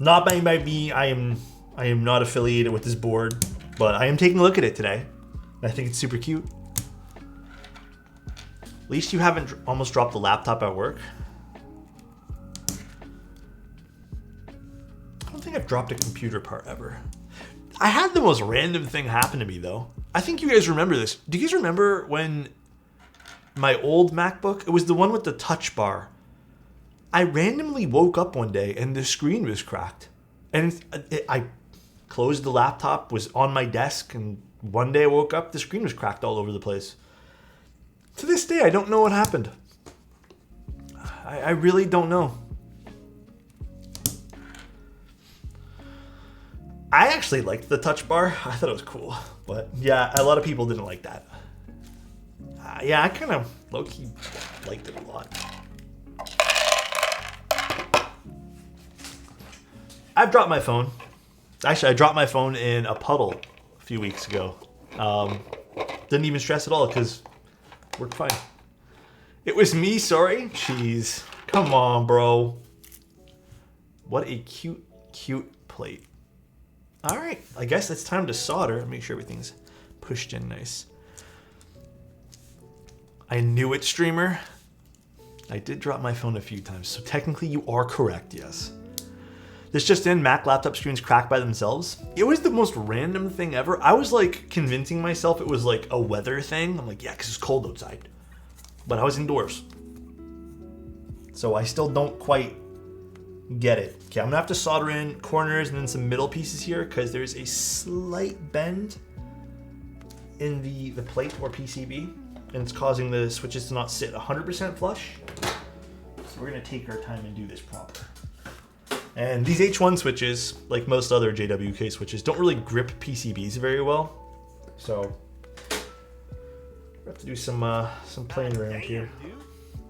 Not by me. I am not affiliated with this board, but I am taking a look at it today. I think it's super cute. At least you haven't almost dropped the laptop at work. I don't think I've dropped a computer part ever. I had the most random thing happen to me though. I think you guys remember this. Do you guys remember when my old MacBook, it was the one with the touch bar. I randomly woke up one day and the screen was cracked. And I closed the laptop, was on my desk, and one day I woke up, the screen was cracked all over the place. To this day, I don't know what happened. I really don't know. I actually liked the touch bar. I thought it was cool. But yeah, a lot of people didn't like that. Yeah, I kind of low-key liked it a lot. I've dropped my phone. Actually, I dropped my phone in a puddle a few weeks ago. Didn't even stress at all because it worked fine. It was me, sorry. Jeez. Come on, bro. What a cute, cute plate. All right, I guess it's time to solder. Make sure everything's pushed in nice. I knew it, streamer. I did drop my phone a few times, so technically you are correct, yes. This just in, Mac laptop screens crack by themselves. It was the most random thing ever. I was like convincing myself it was like a weather thing. I'm like, yeah, because it's cold outside. But I was indoors. So I still don't quite get it. Okay, I'm gonna have to solder in corners and then some middle pieces here because there's a slight bend in the plate or PCB and it's causing the switches to not sit 100% flush. So we're gonna take our time and do this proper. And these H1 switches, like most other JWK switches, don't really grip PCBs very well. So we have to do some playing around here.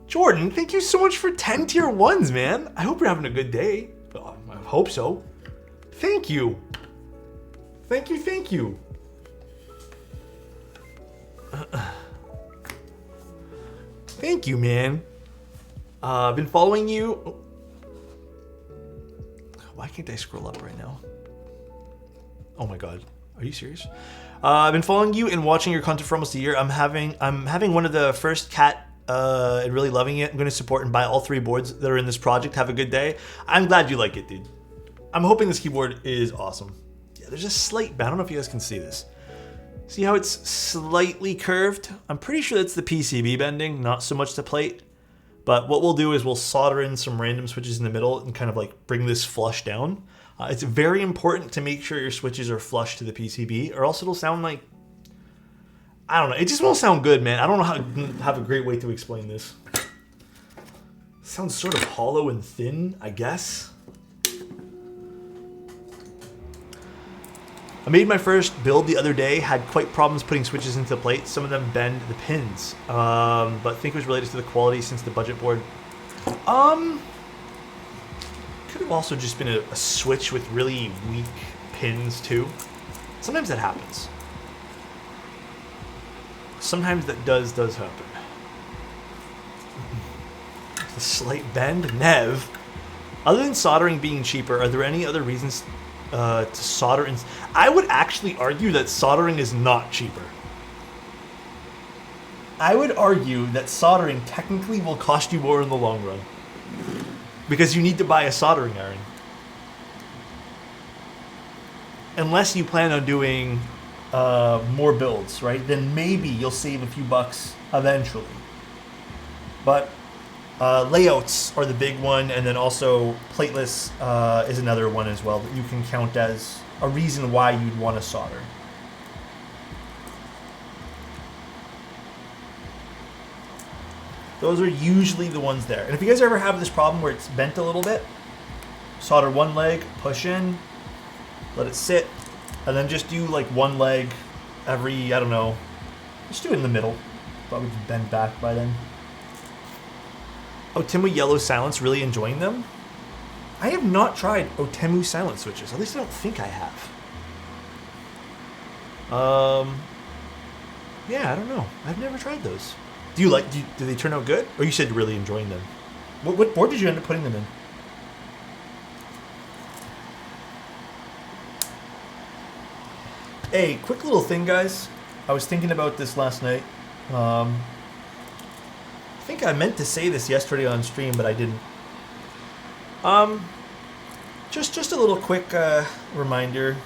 Jordan, thank you so much for 10 tier 1s, man. I hope you're having a good day. Well, I hope so. Thank you. Thank you, thank you. Thank you, man. I've been following you. Why can't I scroll up right now? Oh my god. Are you serious? I've been following you and watching your content for almost a year. I'm having one of the first cat and really loving it. I'm going to support and buy all 3 boards that are in this project. Have a good day. I'm glad you like it, dude. I'm hoping this keyboard is awesome. Yeah, there's a slight bend. I don't know if you guys can see this. See how it's slightly curved? I'm pretty sure that's the PCB bending, not so much the plate. But what we'll do is we'll solder in some random switches in the middle and kind of like bring this flush down. It's very important to make sure your switches are flush to the PCB or else it'll sound like, I don't know, it just won't sound good, man. I don't know how to have a great way to explain this. It sounds sort of hollow and thin, I guess. I made my first build the other day, had quite problems putting switches into the plate. Some of them bend the pins, but think it was related to the quality since the budget board. Could have also just been a switch with really weak pins too. Sometimes that happens. Sometimes that does happen. A slight bend, Nev. Other than soldering being cheaper, are there any other reasons to solder? I would actually argue that soldering is not cheaper. I would argue that soldering technically will cost you more in the long run because you need to buy a soldering iron. Unless you plan on doing more builds, right? Then maybe you'll save a few bucks eventually. But layouts are the big one, and then also plateless is another one as well that you can count as a reason why you'd want to solder. Those are usually the ones there. And if you guys ever have this problem where it's bent a little bit, solder one leg, push in, let it sit, and then just do like one leg every, I don't know, just do it in the middle. Probably bend back by then. Otemu Yellow Silence, really enjoying them? I have not tried Otemu Silence switches. At least I don't think I have. Yeah, I don't know. I've never tried those. Do they turn out good? Or you said you're really enjoying them. What board did you end up putting them in? Hey, quick little thing, guys. I was thinking about this last night. I think I meant to say this yesterday on stream, but I didn't. Just a little quick reminder.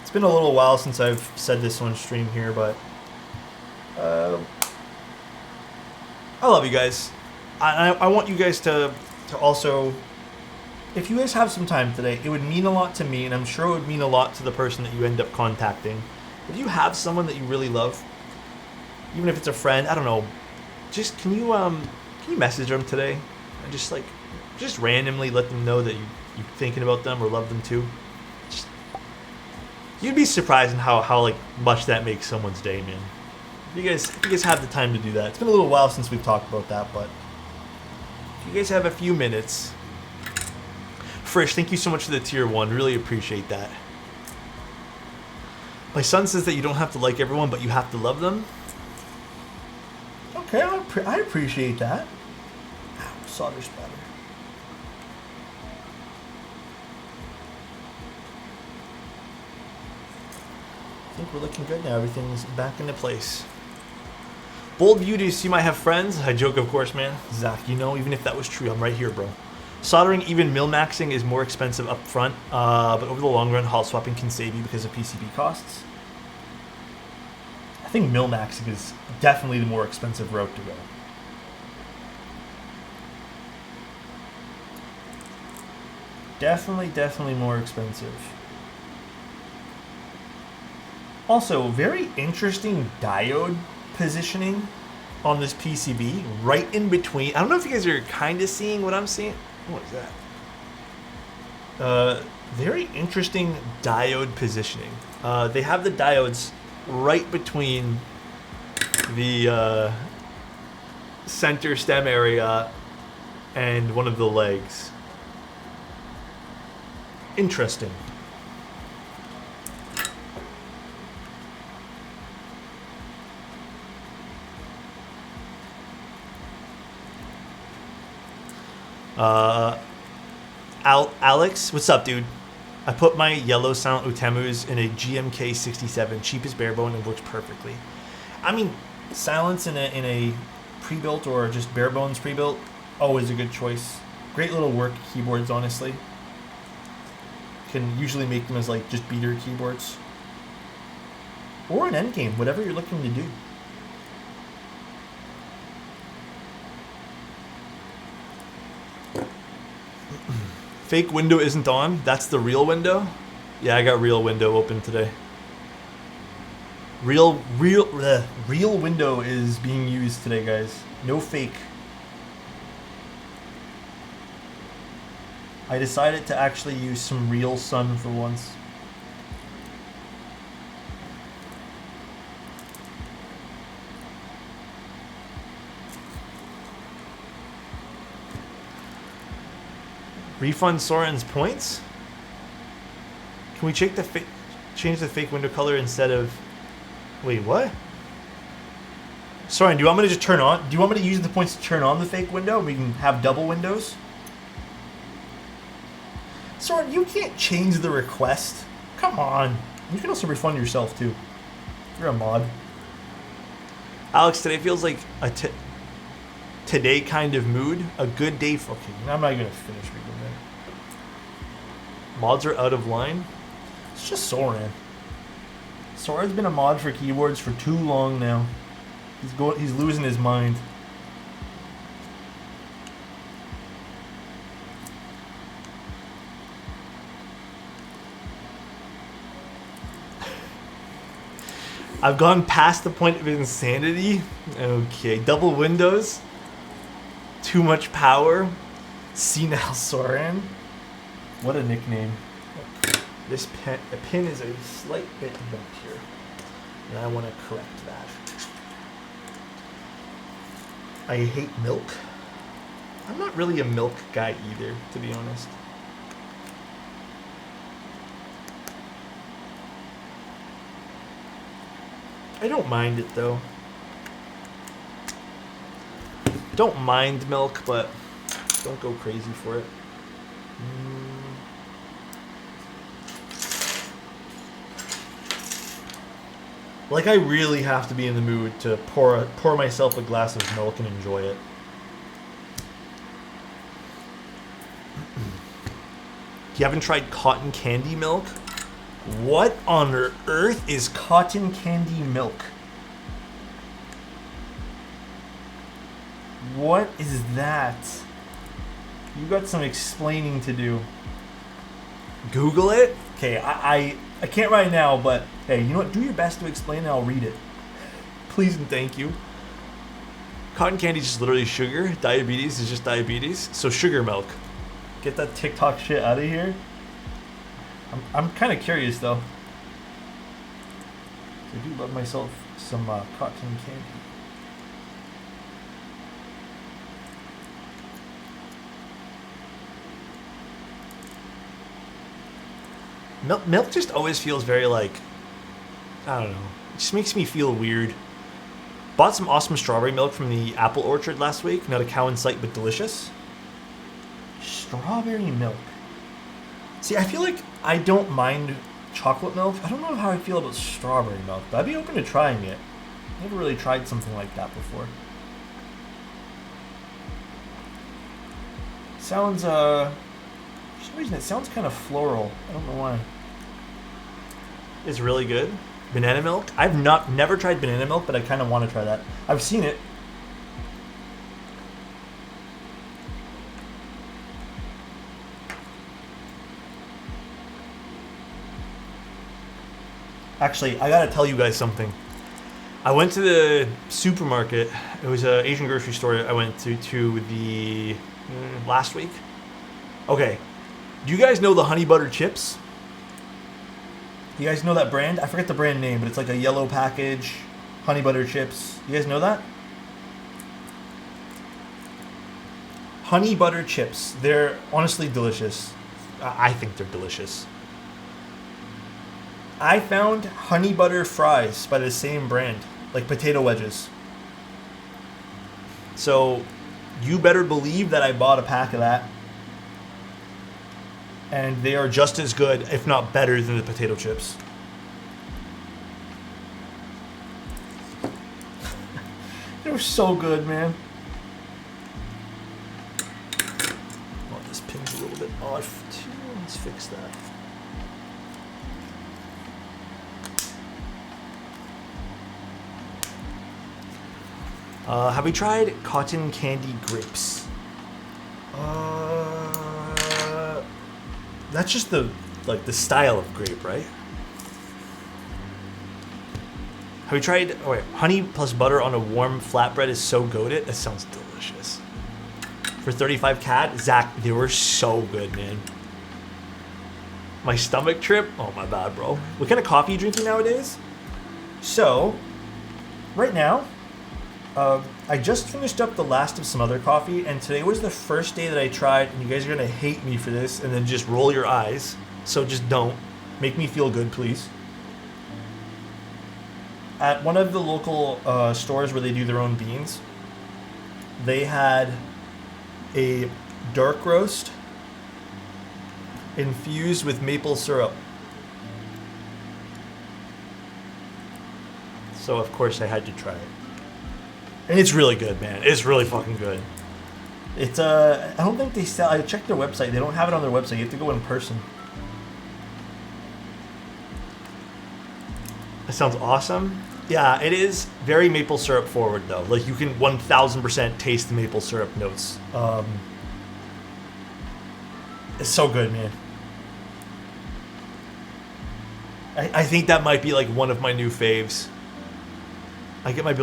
It's been a little while since I've said this on stream here, but I love you guys. I want you guys to also, if you guys have some time today, it would mean a lot to me, and I'm sure it would mean a lot to the person that you end up contacting. If you have someone that you really love, even if it's a friend, I don't know, just can you message them today and just randomly let them know that you're thinking about them or love them too. You'd be surprised in how like much that makes someone's day, man. If you guys have the time to do that. It's been a little while since we've talked about that, but if you guys have a few minutes. Frisch, thank you so much for the tier 1. Really appreciate that. My son says that you don't have to like everyone, but you have to love them. Okay, I appreciate that. Ow, solder splatter. I think we're looking good now. Everything's back into place. Bold beauties, you might have friends. I joke, of course, man. Zach, you know, even if that was true, I'm right here, bro. Soldering, even mil-maxing, is more expensive up front, but over the long run, hot swapping can save you because of PCB costs. I think mil-maxing is definitely the more expensive route to go. Definitely more expensive. Also, very interesting diode positioning on this PCB, right in between. I don't know if you guys are kind of seeing what I'm seeing. What is that? Very interesting diode positioning. They have the diodes right between the center stem area and one of the legs. Interesting. Alex, what's up, dude? I put my yellow silent Otemus in a GMK 67, cheapest barebone, and works perfectly. I mean, silence in a pre-built or just bare bones pre-built, always a good choice. Great little work keyboards, honestly. Can usually make them as like just beater keyboards. Or an endgame, whatever you're looking to do. Fake window isn't on. That's the real window. Yeah, I got real window open today. Real window is being used today, guys. No fake. I decided to actually use some real sun for once. Refund Soren's points? Can we change the fake window color instead of... Wait, what? Soren, do you want me to just turn on... Do you want me to use the points to turn on the fake window? We can have double windows? Soren, you can't change the request. Come on. You can also refund yourself, too. You're a mod. Alex, today feels like a today kind of mood. A good day for... Okay, I'm not going to finish reading that. Mods are out of line. It's just Soren. Soren's been a mod for keyboards for too long now. He's losing his mind. I've gone past the point of insanity. Okay, double windows. Too much power. Senile Soren. What a nickname. This pin is a slight bit bent here. And I want to correct that. I hate milk. I'm not really a milk guy either, to be honest. I don't mind it though. Don't mind milk, but don't go crazy for it. Like, I really have to be in the mood to pour myself a glass of milk and enjoy it. You haven't tried cotton candy milk? What on earth is cotton candy milk? What is that? You got some explaining to do. Google it? Okay, I can't right now, but hey, you know what? Do your best to explain and I'll read it. Please and thank you. Cotton candy is just literally sugar. Diabetes is just diabetes. So sugar milk. Get that TikTok shit out of here. I'm kind of curious though. I do love myself some cotton candy. Milk just always feels very like, I don't know. It just makes me feel weird. Bought some awesome strawberry milk from the apple orchard last week. Not a cow in sight, but delicious. Strawberry milk. See, I feel like I don't mind chocolate milk. I don't know how I feel about strawberry milk, but I'd be open to trying it. Never really tried something like that before. Sounds, for some reason it sounds kind of floral. I don't know why. It's really good. Banana milk? I've never tried banana milk, but I kind of want to try that. I've seen it. Actually, I gotta tell you guys something. I went to the supermarket. It was an Asian grocery store I went to the last week. Okay, do you guys know the honey butter chips? You guys know that brand? I forget the brand name, but it's like a yellow package, honey butter chips. You guys know that? Honey butter chips. They're honestly delicious. I think they're delicious. I found honey butter fries by the same brand, like potato wedges. So you better believe that I bought a pack of that. And they are just as good, if not better, than the potato chips. They were so good, man. Oh, this pin's a little bit off too. Let's fix that. Have we tried cotton candy grapes? That's just the style of grape, right? Have we tried? Oh wait, honey plus butter on a warm flatbread is so goated. That sounds delicious. For 35 cat, Zach, they were so good, man. My stomach trip. Oh my bad, bro. What kind of coffee are you drinking nowadays? So, right now, I just finished up the last of some other coffee, and today was the first day that I tried, and you guys are gonna hate me for this, and then just roll your eyes. So just don't. Make me feel good, please. At one of the local stores where they do their own beans, they had a dark roast infused with maple syrup. So of course I had to try it. And it's really good, man. It's really fucking good. It's I don't think they sell. I checked their website. They don't have it on their website. You have to go in person. That sounds awesome. Yeah, it is very maple syrup forward though. Like you can 1000% taste the maple syrup notes. It's so good, man. I think that might be like one of my new faves. I get my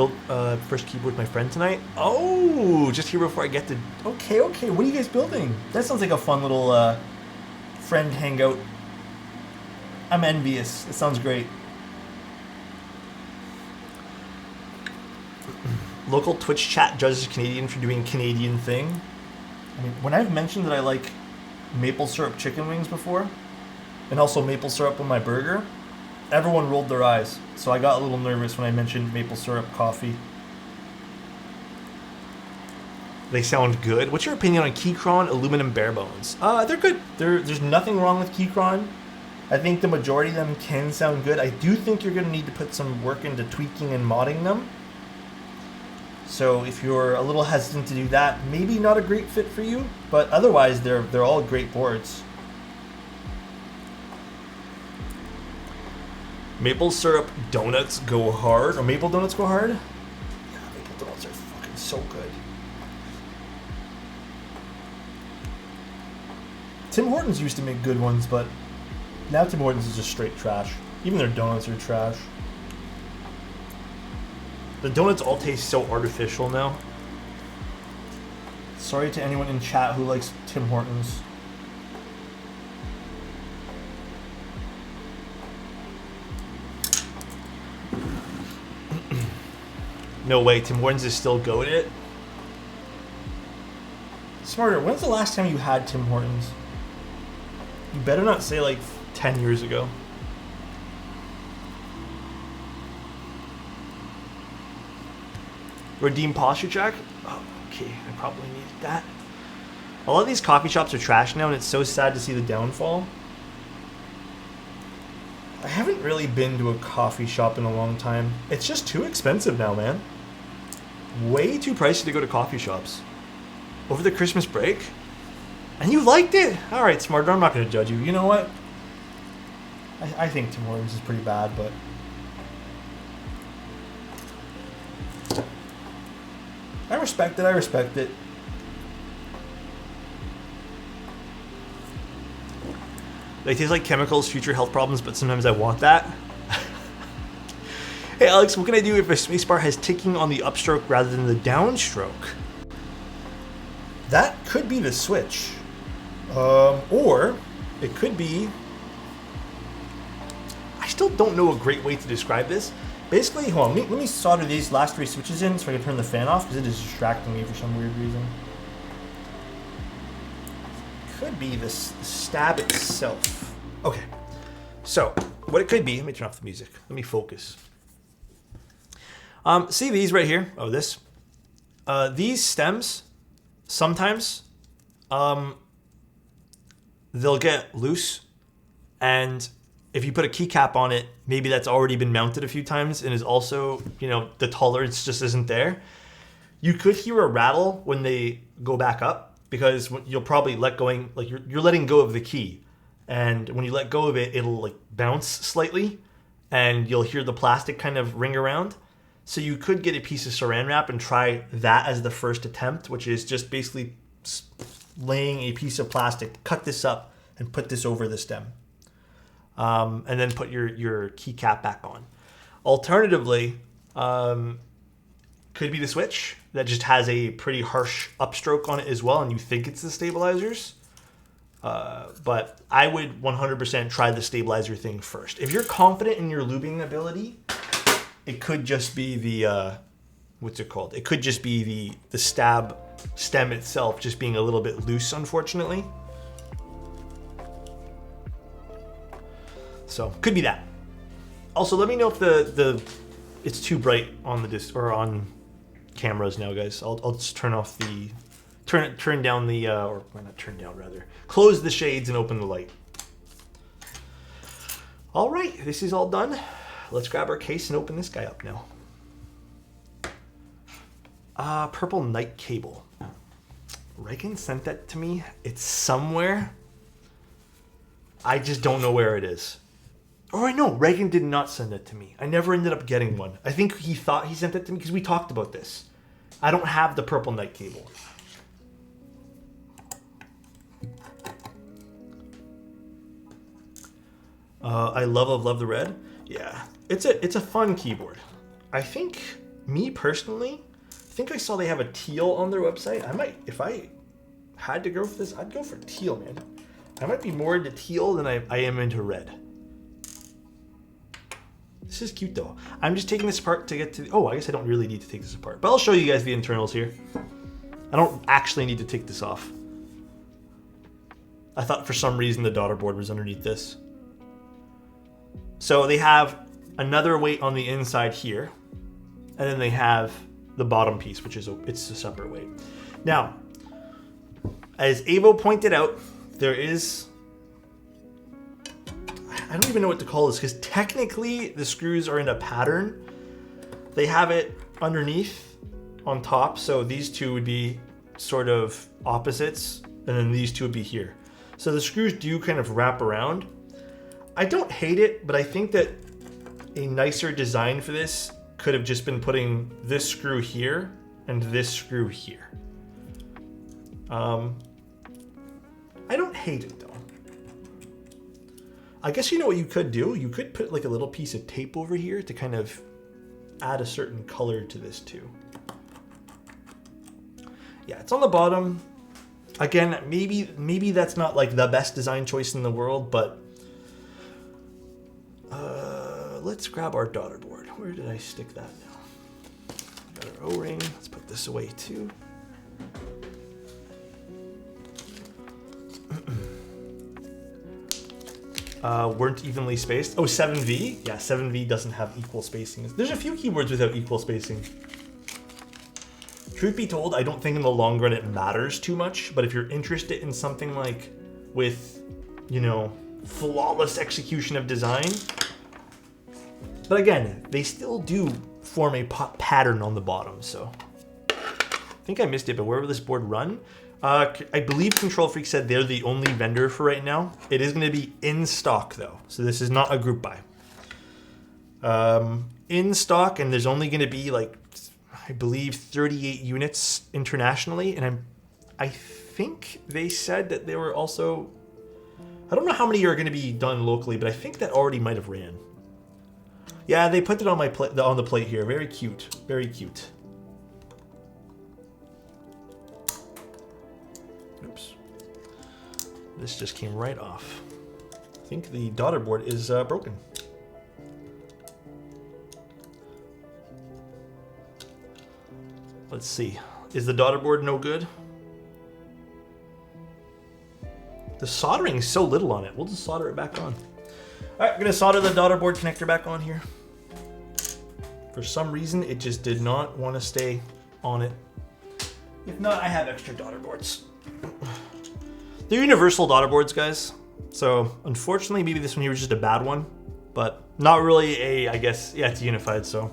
first keyboard with my friend tonight. Oh, just here before I get to... Okay. What are you guys building? That sounds like a fun little friend hangout. I'm envious. It sounds great. Local Twitch chat judges Canadian for doing Canadian thing. I mean, when I've mentioned that I like maple syrup chicken wings before, and also maple syrup on my burger, everyone rolled their eyes. So I got a little nervous when I mentioned maple syrup coffee. They sound good. What's your opinion on Keychron aluminum bare bones? They're good. There's nothing wrong with Keychron. I think the majority of them can sound good. I do think you're going to need to put some work into tweaking and modding them. So if you're a little hesitant to do that, maybe not a great fit for you. But otherwise, they're all great boards. Maple syrup donuts go hard, or maple donuts go hard? Yeah, maple donuts are fucking so good. Tim Hortons used to make good ones, but now Tim Hortons is just straight trash. Even their donuts are trash. The donuts all taste so artificial now. Sorry to anyone in chat who likes Tim Hortons. No way, Tim Hortons is still going it? Smarter, when's the last time you had Tim Hortons? You better not say like 10 years ago. Redeem posture check? Oh, okay, I probably needed that. A lot of these coffee shops are trash now, and it's so sad to see the downfall. I haven't really been to a coffee shop in a long time. It's just too expensive now, man. Way too pricey to go to coffee shops. Over the Christmas break? And you liked it? Alright, Smarter, I'm not going to judge you. You know what? I think Tim Hortons is pretty bad, but... I respect it. They taste like chemicals, future health problems, but sometimes I want that. Hey Alex, what can I do if a spacebar has ticking on the upstroke rather than the downstroke? That could be the switch. Or it could be... I still don't know a great way to describe this. Basically, hold on, let me solder these last three switches in so I can turn the fan off, because it is distracting me for some weird reason. Could be the stab itself. Okay, so what it could be, let me turn off the music, let me focus. See these right here? Oh, this. These stems, sometimes, they'll get loose, and if you put a keycap on it, maybe that's already been mounted a few times and is also, you know, the tolerance just isn't there. You could hear a rattle when they go back up, because you'll probably you're letting go of the key. And when you let go of it, it'll like bounce slightly and you'll hear the plastic kind of ring around. So you could get a piece of saran wrap and try that as the first attempt, which is just basically laying a piece of plastic, cut this up and put this over the stem. And then put your keycap back on. Alternatively, could be the switch that just has a pretty harsh upstroke on it as well, and you think it's the stabilizers. But I would 100% try the stabilizer thing first. If you're confident in your lubing ability, it could just be the what's it called? It could just be the stab stem itself just being a little bit loose, unfortunately. So could be that. Also, let me know if it's too bright on the disc or on cameras now, guys. I'll just turn off the turn down the or not turn down, rather close the shades and open the light. All right, this is all done. Let's grab our case and open this guy up now. Purple night cable. Reagan sent that to me. It's somewhere. I just don't know where it is. Or I know, Reagan did not send it to me. I never ended up getting one. I think he thought he sent it to me because we talked about this. I don't have the purple night cable. I love the red. Yeah, it's a fun keyboard. I think me personally, I think I saw they have a teal on their website. I might, if I had to go for this, I'd go for teal, man. I might be more into teal than I am into red. This is cute though. I'm just taking this apart to get to, oh, I guess I don't really need to take this apart, but I'll show you guys the internals here. I don't actually need to take this off. I thought for some reason the daughter board was underneath this. So they have another weight on the inside here, and then they have the bottom piece, which is it's a separate weight. Now, as Avo pointed out, there is, I don't even know what to call this, because technically the screws are in a pattern. They have it underneath on top, so these two would be sort of opposites, and then these two would be here. So the screws do kind of wrap around. I don't hate it, but I think that a nicer design for this could have just been putting this screw here and this screw here. I don't hate it though. I guess you know what you could do? You could put like a little piece of tape over here to kind of add a certain color to this too. Yeah, it's on the bottom. Again, maybe that's not like the best design choice in the world, but let's grab our daughter board. Where did I stick that now? Got our O-ring. Let's put this away too. Weren't evenly spaced. Oh, 7V? Yeah, 7V doesn't have equal spacing. There's a few keyboards without equal spacing. Truth be told, I don't think in the long run it matters too much, but if you're interested in something like with, you know, flawless execution of design, but again, they still do form a pattern on the bottom, so. I think I missed it, but where will this board run? I believe Control Freak said they're the only vendor for right now. It is going to be in stock though, so this is not a group buy. In stock, and there's only going to be like, I believe 38 units internationally, and I think they said that they were also, I don't know how many are going to be done locally, but I think that already might have ran. Yeah, they put it on my on the plate here. Very cute. Very cute. Oops. This just came right off. I think the daughter board is broken. Let's see. Is the daughter board no good? The soldering is so little on it. We'll just solder it back on. All right, I'm gonna solder the daughter board connector back on here. For some reason, it just did not want to stay on it. If not, I have extra daughter boards. They're universal daughter boards, guys. So unfortunately, maybe this one here was just a bad one, but not really a, I guess, yeah, it's unified, so.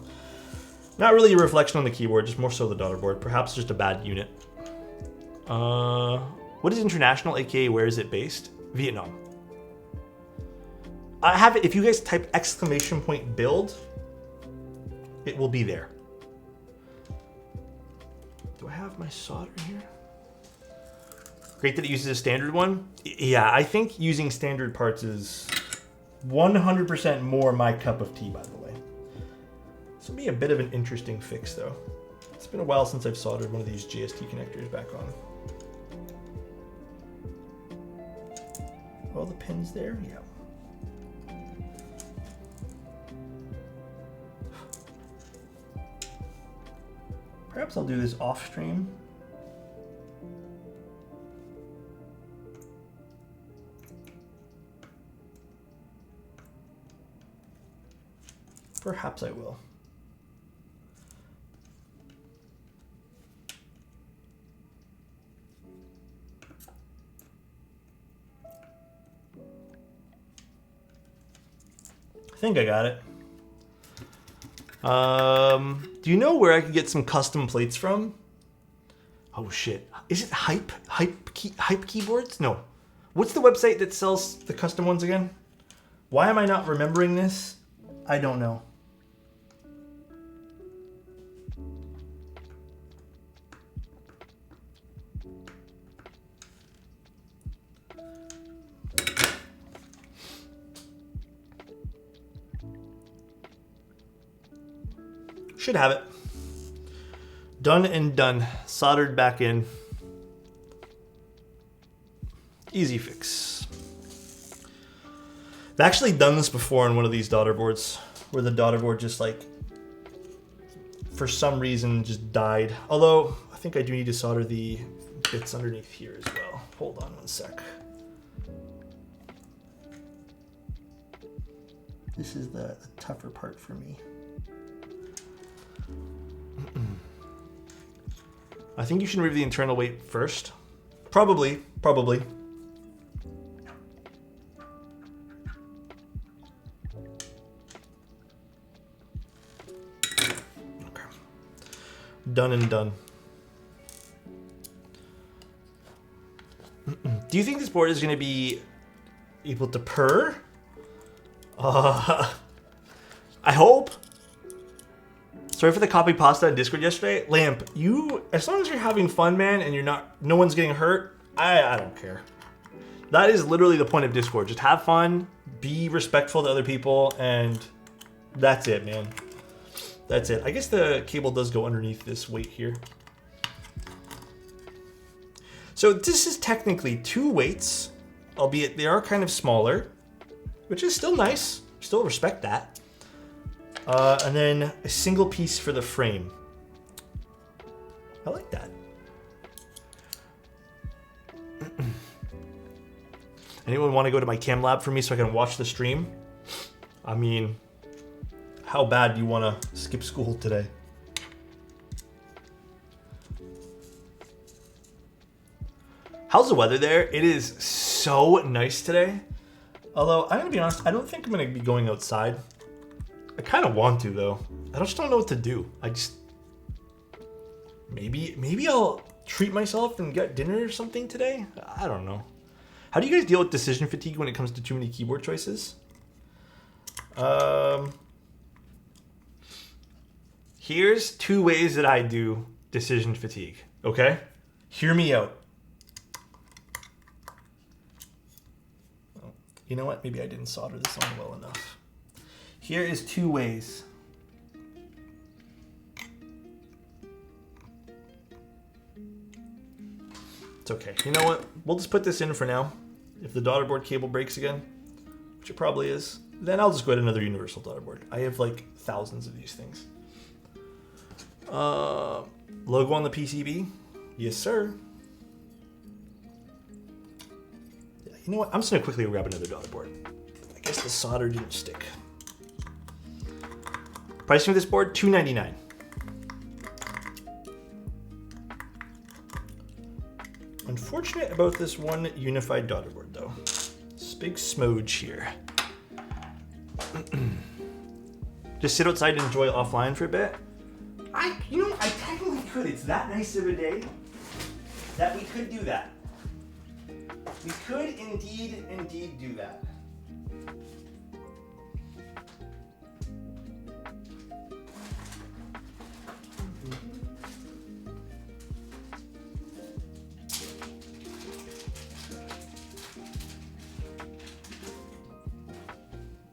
Not really a reflection on the keyboard, just more so the daughter board. Perhaps just a bad unit. What is international, aka where is it based? Vietnam. I have it, if you guys type !build, it will be there. Do I have my solder here? Great that it uses a standard one. Yeah, I think using standard parts is 100% more my cup of tea, by the way. This will be a bit of an interesting fix, though. It's been a while since I've soldered one of these GST connectors back on. All the pins there? Yeah. Perhaps I'll do this off stream. Perhaps I will. I think I got it. Do you know where I could get some custom plates from? Oh shit. Is it Hype Keyboards? No. What's the website that sells the custom ones again? Why am I not remembering this? I don't know. Should have it. Done and done. Soldered back in. Easy fix. I've actually done this before on one of these daughter boards, where the daughter board just like, for some reason, just died. Although, I think I do need to solder the bits underneath here as well. Hold on one sec. This is the tougher part for me. I think you should remove the internal weight first. Probably. Okay. Done and done. Do you think this board is going to be able to purr? I hope. Sorry for the copy pasta on Discord yesterday. Lamp, you, as long as you're having fun, man, and you're not, no one's getting hurt, I don't care. That is literally the point of Discord. Just have fun, be respectful to other people, and that's it, man. That's it. I guess the cable does go underneath this weight here. So this is technically 2 weights, albeit they are kind of smaller, which is still nice. Still respect that. And then a single piece for the frame. I like that. Anyone want to go to my cam lab for me so I can watch the stream? I mean, how bad do you want to skip school today? How's the weather there? It is so nice today. Although, I'm going to be honest, I don't think I'm going to be going outside. I kind of want to, though. I just don't know what to do. I just... Maybe I'll treat myself and get dinner or something today? I don't know. How do you guys deal with decision fatigue when it comes to too many keyboard choices? Here's 2 ways that I do decision fatigue, okay? Hear me out. You know what? Maybe I didn't solder this on well enough. Here is 2 ways. It's okay. You know what? We'll just put this in for now. If the daughter board cable breaks again, which it probably is, then I'll just go to another universal daughter board. I have like thousands of these things. Logo on the PCB? Yes, sir. Yeah, you know what? I'm just gonna quickly grab another daughter board. I guess the solder didn't stick. Pricing for this board, $299. Unfortunate about this one unified daughter board though. It's big smooge here. Just sit outside and enjoy offline for a bit. I technically could. It's that nice of a day that we could do that. We could indeed do that.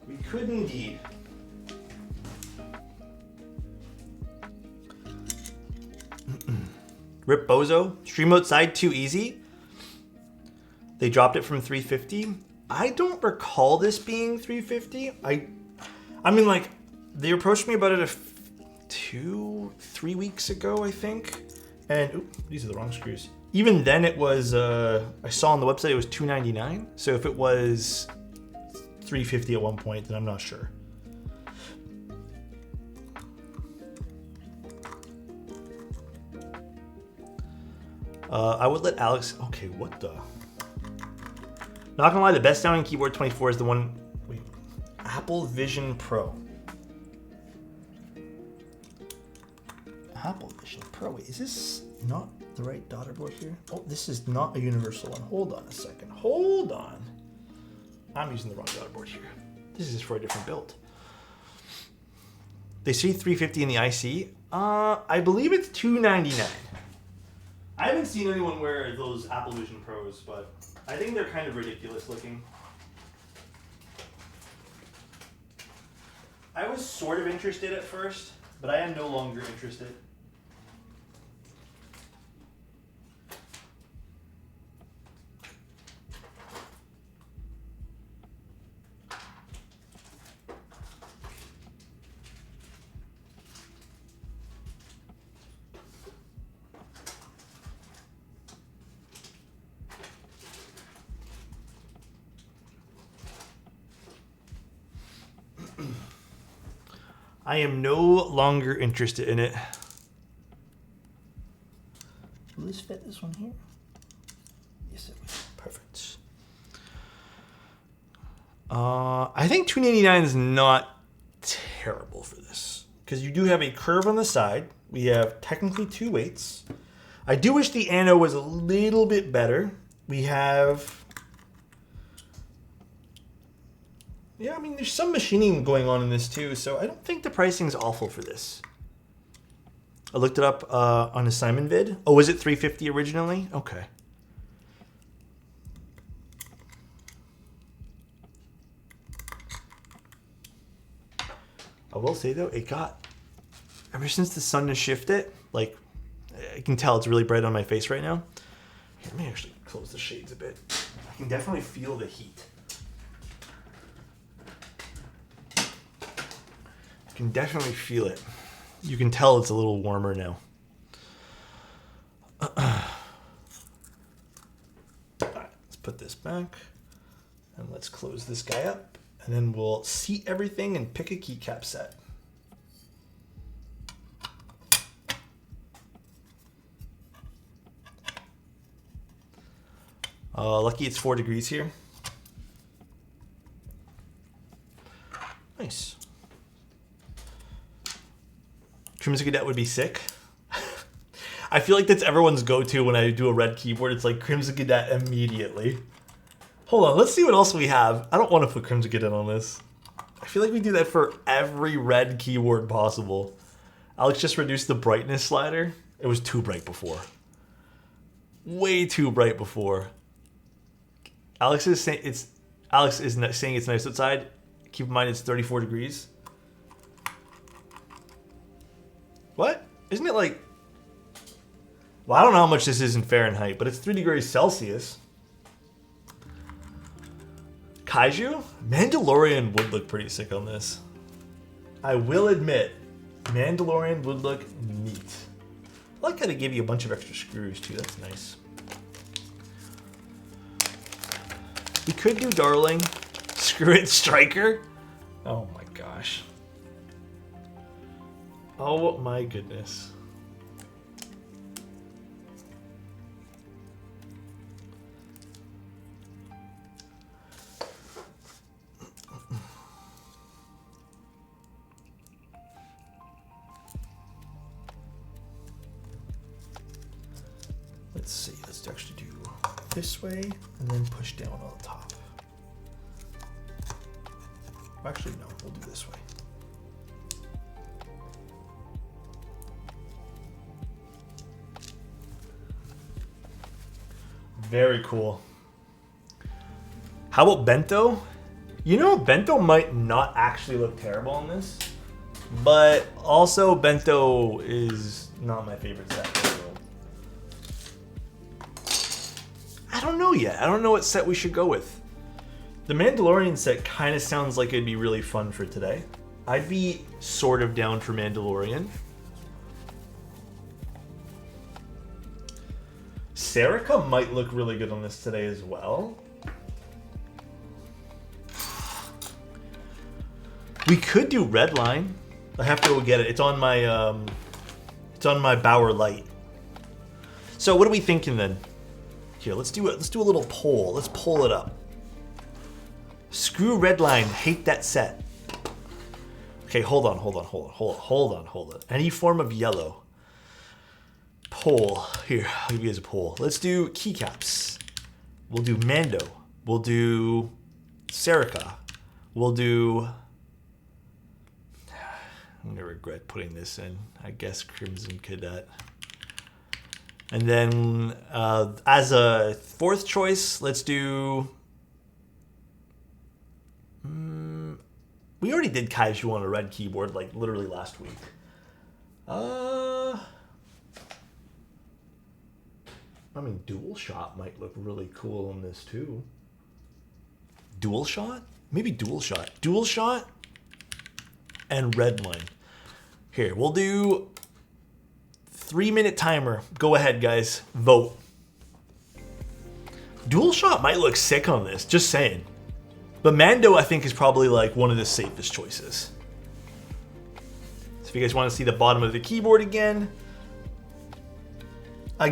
We could indeed. Rip Bozo. Stream outside too easy. They dropped it from 350. I don't recall this being 350. I mean, like, they approached me about it 2-3 weeks ago, I think. And oops, these are the wrong screws. Even then, it was. I saw on the website it was $299. So if it was $350 at one point, then I'm not sure. I would let Alex. Okay, what the? Not gonna lie, the best sounding keyboard 24 is the one. Wait, Apple Vision Pro. Apple Vision Pro. Wait, is this not the right daughter board here? Oh, this is not a universal one. Hold on a second. Hold on. I'm using the wrong daughter board here. This is for a different build. They say 350 in the IC. I believe it's $299. I haven't seen anyone wear those Apple Vision Pros, but I think they're kind of ridiculous looking. I was sort of interested at first, but I am no longer interested. I am no longer interested in it. Will this fit this one here? Yes, it will. Perfect. I think $2.99 is not terrible for this because you do have a curve on the side. We have technically 2 weights. I do wish the ano was a little bit better. We have, yeah, I mean, there's some machining going on in this too, so I don't think the pricing is awful for this. I looked it up on a Simon vid. Oh, was it $350 originally? Okay. I will say though, it got, ever since the sun has shifted, like, I can tell it's really bright on my face right now. Here, let me actually close the shades a bit. I can definitely feel the heat. I can definitely feel it. You can tell it's a little warmer now. Alright, let's put this back. And let's close this guy up. And then we'll seat everything and pick a keycap set. Lucky it's 4 degrees here. Nice. Crimson Cadet would be sick. I feel like that's everyone's go-to when I do a red keyboard. It's like Crimson Cadet immediately. Hold on, let's see what else we have. I don't want to put Crimson Cadet on this. I feel like we do that for every red keyboard possible. Alex just reduced the brightness slider. It was too bright before. Way too bright before. Alex is saying it's nice outside. Keep in mind it's 34 degrees. What? Isn't it like... Well, I don't know how much this is in Fahrenheit, but it's 3 degrees Celsius. Kaiju? Mandalorian would look pretty sick on this. I will admit, Mandalorian would look neat. I like how they give you a bunch of extra screws too, that's nice. We could do Darling. Screw it, Striker. Oh my gosh. Oh my goodness. Let's see, let's actually do this way and then push down on the top. Actually, no, we'll do this way. Very cool. How about Bento? You know, Bento might not actually look terrible on this, but also Bento is not my favorite set in the world. I don't know yet. I don't know what set we should go with. The Mandalorian set kind of sounds like it'd be really fun for today. I'd be sort of down for Mandalorian. Serica might look really good on this today as well. We could do Redline. I have to go get it. It's on my Bauer Light. So what are we thinking then? Here, let's do a little poll. Let's pull it up. Screw Redline. Hate that set. Okay, hold on. Any form of yellow. Poll. Here, I'll give you guys a poll. Let's do keycaps. We'll do Mando. We'll do Serica. We'll do... I'm gonna regret putting this in. I guess Crimson Cadet. And then as a fourth choice, let's do... we already did Kaiju on a red keyboard like literally last week. I mean, Dual Shot might look really cool on this too. Dual Shot? Maybe Dual Shot. Dual Shot and Redline. Here, we'll do 3-minute timer. Go ahead, guys. Vote. Dual Shot might look sick on this. Just saying. But Mando, I think, is probably like one of the safest choices. If you guys want to see the bottom of the keyboard again, I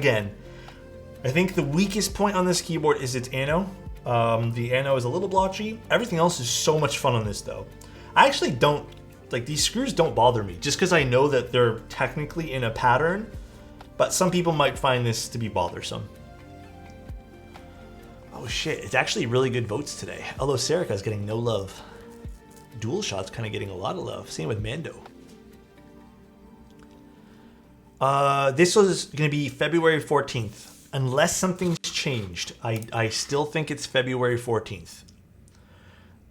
think the weakest point on this keyboard is its ano. The ano is a little blotchy. Everything else is so much fun on this though. I actually don't, like, these screws don't bother me just because I know that they're technically in a pattern, but some people might find this to be bothersome. Oh shit, it's actually really good votes today. Although Serica's getting no love. DualShock's kind of getting a lot of love. Same with Mando. This was going to be February 14th. Unless something's changed, I still think it's February 14th.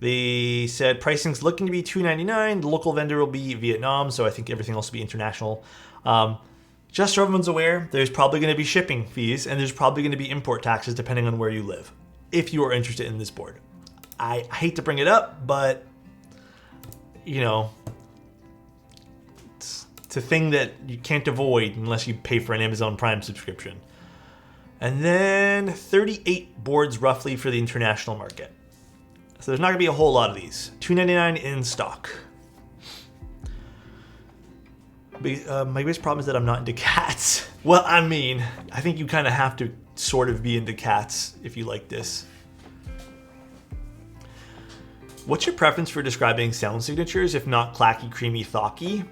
They said pricing's looking to be $299. The local vendor will be Vietnam, so I think everything else will be international. Just so everyone's aware, there's probably going to be shipping fees, and there's probably going to be import taxes depending on where you live, if you are interested in this board. I hate to bring it up, but, you know, it's a thing that you can't avoid unless you pay for an Amazon Prime subscription. And then 38 boards roughly for the international market. So there's not going to be a whole lot of these. $299 in stock. My biggest problem is that I'm not into cats. Well, I mean, I think you kind of have to sort of be into cats if you like this. What's your preference for describing sound signatures, if not clacky, creamy, thocky?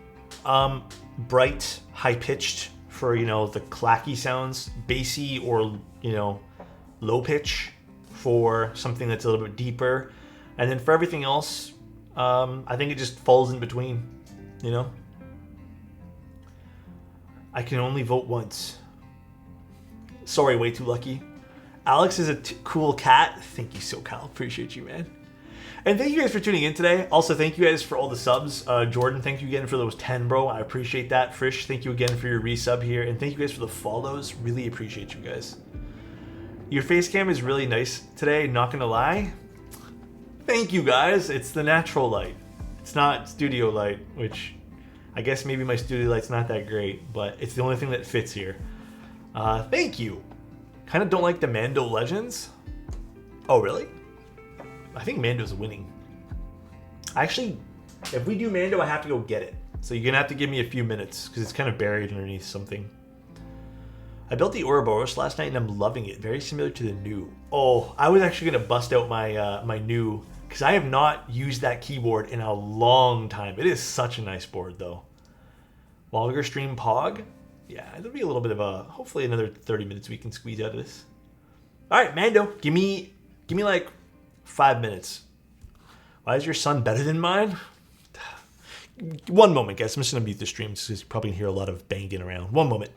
Bright, high-pitched for, you know, the clacky sounds, bassy or, you know, low pitch for something that's a little bit deeper. And then for everything else, I think it just falls in between, you know? I can only vote once. Sorry, way too lucky. Alex is a cool cat. Thank you, SoCal. Appreciate you, man. And thank you guys for tuning in today. Also, thank you guys for all the subs. Jordan, thank you again for those 10, bro. I appreciate that. Frisch, thank you again for your resub here. And thank you guys for the follows. Really appreciate you guys. Your face cam is really nice today, not gonna lie. Thank you guys. It's the natural light. It's not studio light, which I guess maybe my studio light's not that great, but it's the only thing that fits here. Thank you. Kind of don't like the Mando Legends. Oh, really? I think Mando's winning. Actually, if we do Mando, I have to go get it. So you're gonna have to give me a few minutes because it's kind of buried underneath something. I built the Ouroboros last night and I'm loving it. Very similar to the new. Oh, I was actually gonna bust out my my new, because I have not used that keyboard in a long time. It is such a nice board though. Longer stream pog. Yeah, it'll be a little bit of a, hopefully another 30 minutes we can squeeze out of this. All right, Mando, give me like 5 minutes. Why is your son better than mine? One moment, guys. I'm just gonna mute the stream because you're probably gonna hear a lot of banging around. One moment.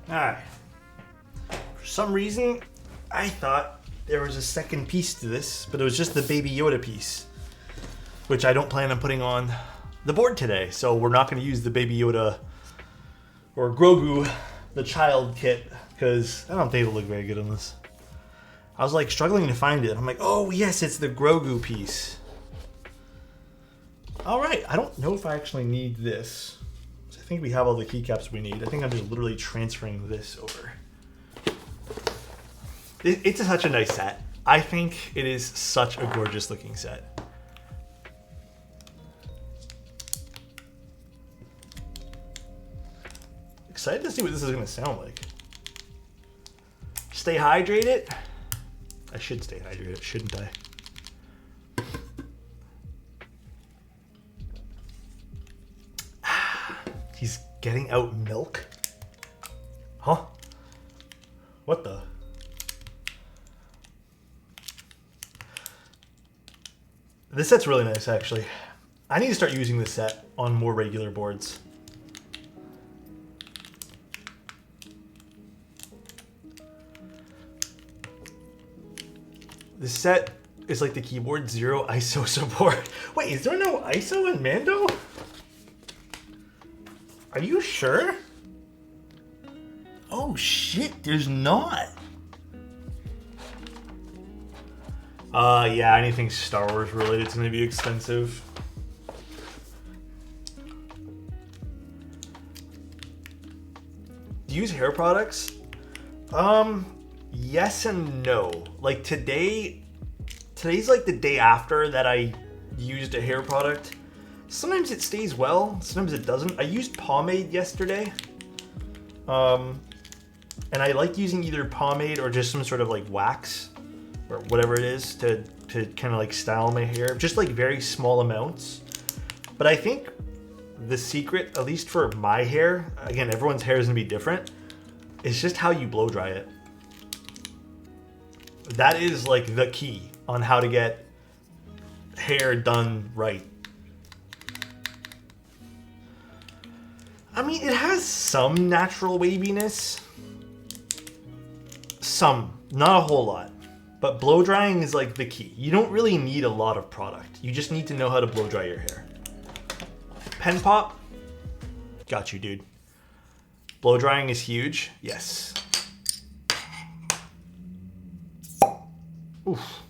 Alright. For some reason, I thought there was a second piece to this, but it was just the Baby Yoda piece, which I don't plan on putting on the board today. So we're not going to use the Baby Yoda or Grogu, the child kit, because I don't think it'll look very good on this. I was like struggling to find it. I'm like, oh yes, it's the Grogu piece. Alright, I don't know if I actually need this. I think we have all the keycaps we need. I think I'm just literally transferring this over. It's such a nice set. I think it is such a gorgeous looking set. Excited to see what this is going to sound like. Stay hydrated. I should stay hydrated, shouldn't I? He's getting out milk? Huh? What the? This set's really nice, actually. I need to start using this set on more regular boards. This set is like the keyboard, 0 ISO support. Wait, is there no ISO in Mando? Are you sure? Oh shit, there's not. Yeah, anything Star Wars related is gonna be expensive. Do you use hair products? Yes and no. Like today's like the day after that I used a hair product. Sometimes it stays well, sometimes it doesn't. I used pomade yesterday. And I like using either pomade or just some sort of like wax or whatever it is to kind of like style my hair. Just like very small amounts. But I think the secret, at least for my hair, again, everyone's hair is gonna be different, is just how you blow dry it. That is like the key on how to get hair done right. I mean, it has some natural waviness. Some, not a whole lot. But blow drying is like the key. You don't really need a lot of product. You just need to know how to blow dry your hair. Pen pop, got you, dude. Blow drying is huge, yes. Oof.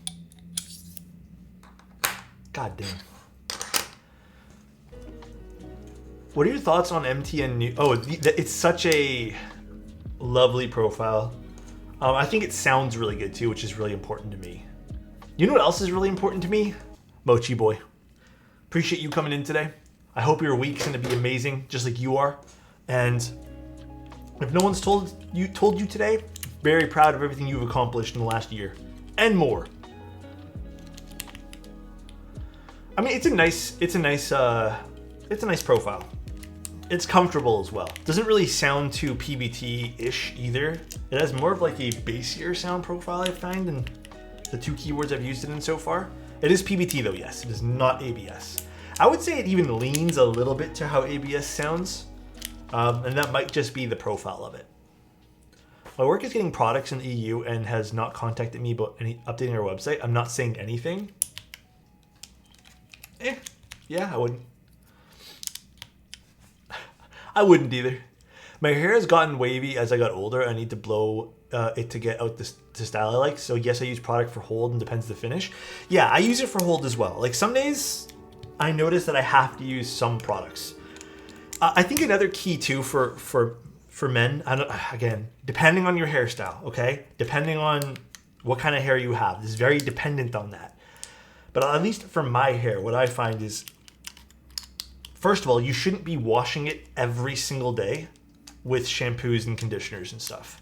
God damn. What are your thoughts on MTN New? Oh, it's such a lovely profile. I think it sounds really good too, which is really important to me. You know what else is really important to me? Mochi Boy. Appreciate you coming in today. I hope your week's gonna be amazing, just like you are. And if no one's told you today, very proud of everything you've accomplished in the last year and more. I mean, it's a nice profile. It's comfortable as well. Doesn't really sound too PBT-ish either. It has more of like a bassier sound profile, I find, in the two keyboards I've used it in so far. It is PBT though, yes. It is not ABS. I would say it even leans a little bit to how ABS sounds. And that might just be the profile of it. My work is getting products in the EU and has not contacted me about updating our website. I'm not saying anything. Yeah, I wouldn't. I wouldn't either. My hair has gotten wavy as I got older. I need to blow it to get out the style I like. So yes, I use product for hold and depends the finish. Yeah, I use it for hold as well. Like some days I notice that I have to use some products. I think another key too for men, again, depending on your hairstyle, okay? Depending on what kind of hair you have. This is very dependent on that. But at least for my hair, what I find is, first of all, you shouldn't be washing it every single day with shampoos and conditioners and stuff.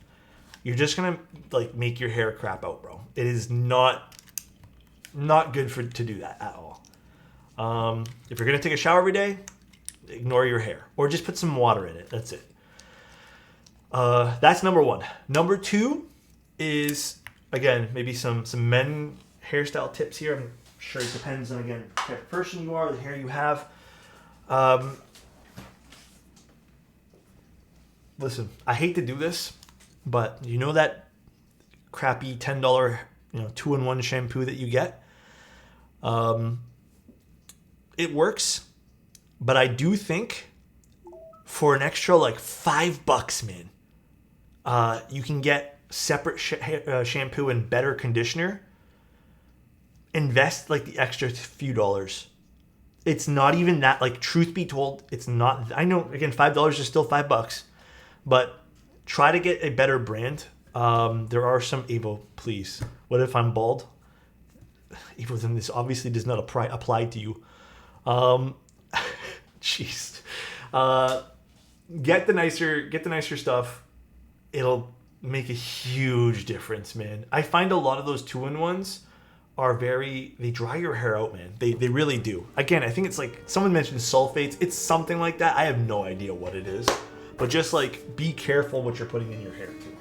You're just gonna like make your hair crap out, bro. It is not good to do that at all. If you're gonna take a shower every day, ignore your hair or just put some water in it. That's it. That's number one. Number two is, again, maybe some men hairstyle tips here. I'm sure it depends on, again, the type of person you are, the hair you have. listen, I hate to do this, but you know that crappy $10, 2-in-1 shampoo that you get? It works, but I do think for an extra like $5, man, you can get separate shampoo and better conditioner. Invest like the extra few dollars. It's not even that, like, truth be told, it's not. I know, again, $5 is still $5, but try to get a better brand. There are some Avo, please. What if I'm bald? Avo, then this obviously does not apply to you. Jeez. Get the nicer stuff. It'll make a huge difference, man. I find a lot of those 2-in-1s are they dry your hair out, man. They really do. Again, I think it's like, someone mentioned sulfates. It's something like that. I have no idea what it is. But just like, be careful what you're putting in your hair too.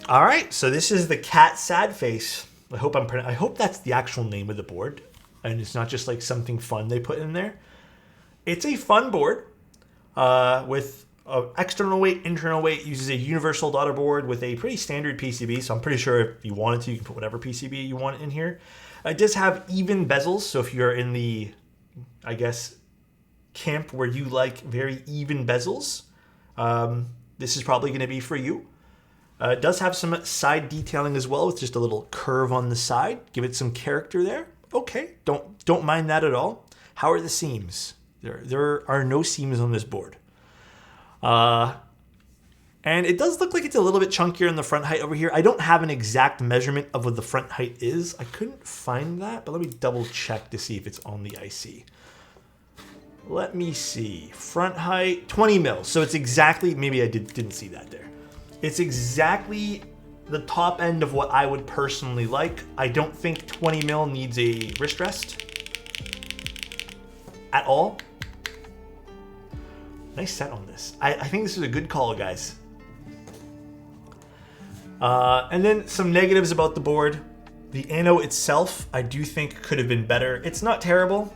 All right, so this is the cat sad face. I hope that's the actual name of the board, and it's not just like something fun they put in there. It's a fun board with external weight, internal weight. Uses a universal daughter board with a pretty standard PCB. So I'm pretty sure if you wanted to, you can put whatever PCB you want in here. It does have even bezels, so if you're in the, I guess, camp where you like very even bezels, this is probably going to be for you. It does have some side detailing as well, with just a little curve on the side. Give it some character there. Okay, don't mind that at all. How are the seams? There are no seams on this board. And it does look like it's a little bit chunkier in the front height over here. I don't have an exact measurement of what the front height is. I couldn't find that, but let me double check to see if it's on the IC. Let me see. Front height, 20 mil. So it's exactly, maybe I didn't see that there. It's exactly the top end of what I would personally like. I don't think 20 mil needs a wrist rest at all. Nice set on this. I think this is a good call, guys. And then some negatives about the board. The ano itself, I do think could have been better. It's not terrible.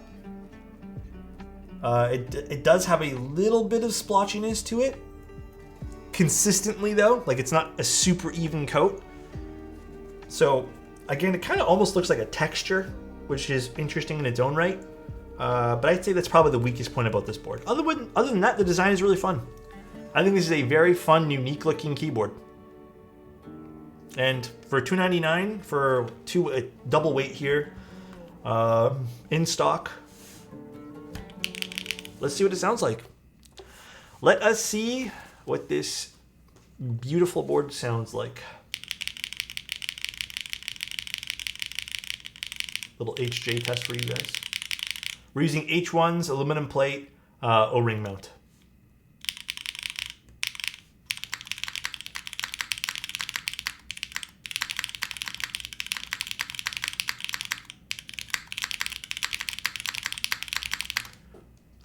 It does have a little bit of splotchiness to it. Consistently though, like it's not a super even coat. So again, it kind of almost looks like a texture, which is interesting in its own right. But I'd say that's probably the weakest point about this board. Other than that, the design is really fun. I think this is a very fun, unique looking keyboard. And for $299 for a double weight here, in stock, let's see what it sounds like. Let us see what this beautiful board sounds like. Little HJ test for you guys. We're using H1's aluminum plate O-ring mount.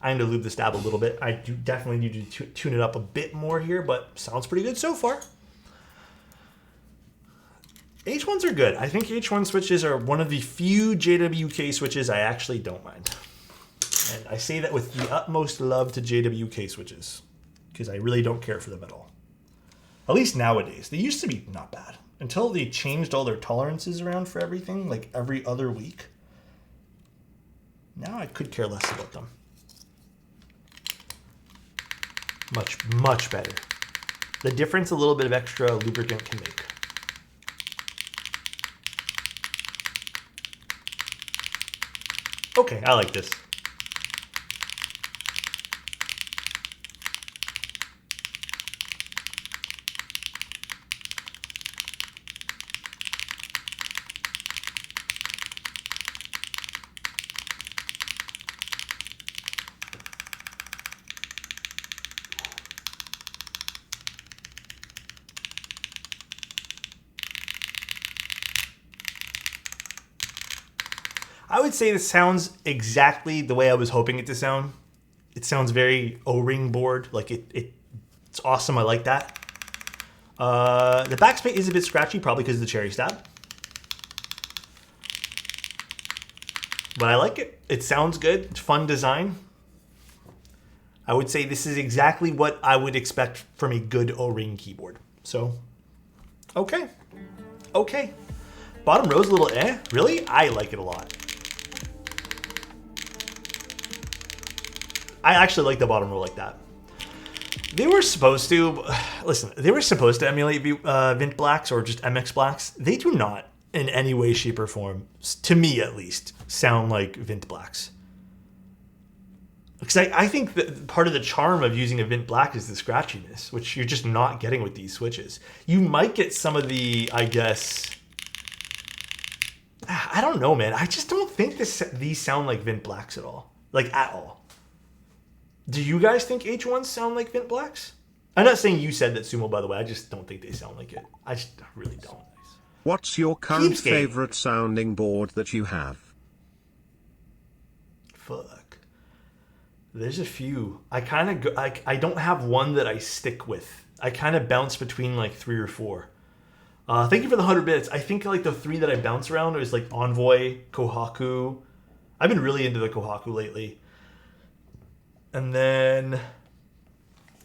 I need to lube the stab a little bit. I do definitely need to tune it up a bit more here, but sounds pretty good so far. H1s are good. I think H1 switches are one of the few JWK switches I actually don't mind. And I say that with the utmost love to JWK switches, because I really don't care for them at all. At least nowadays. They used to be not bad. Until they changed all their tolerances around for everything, like every other week. Now I could care less about them. Much better. The difference a little bit of extra lubricant can make. Okay, I like this. I would say this sounds exactly the way I was hoping it to sound. It sounds very O-ring board. Like it's awesome. I like that. The backspace is a bit scratchy, probably because of the cherry stab. But I like it. It sounds good. It's fun design. I would say this is exactly what I would expect from a good O-ring keyboard. So, okay. Okay. Bottom row's a little Really? I like it a lot. I actually like the bottom row like that. They were supposed to, listen, they were supposed to emulate Vint Blacks or just MX Blacks. They do not, in any way, shape, or form, to me at least, sound like Vint Blacks. Because I think that part of the charm of using a Vint Black is the scratchiness, which you're just not getting with these switches. You might get some of the, I guess, I don't know, man. I just don't think these sound like Vint Blacks at all. Like, at all. Do you guys think H1s sound like Vint Blacks? I'm not saying you said that, Sumo, by the way. I just don't think they sound like it. I really don't. What's your current Keepscape. favorite sounding board that you have? Fuck. There's a few. I kind of I don't have one that I stick with. I kind of bounce between like 3 or 4. Thank you for the 100 bits. I think like the 3 that I bounce around is like Envoy, Kohaku. I've been really into the Kohaku lately. And then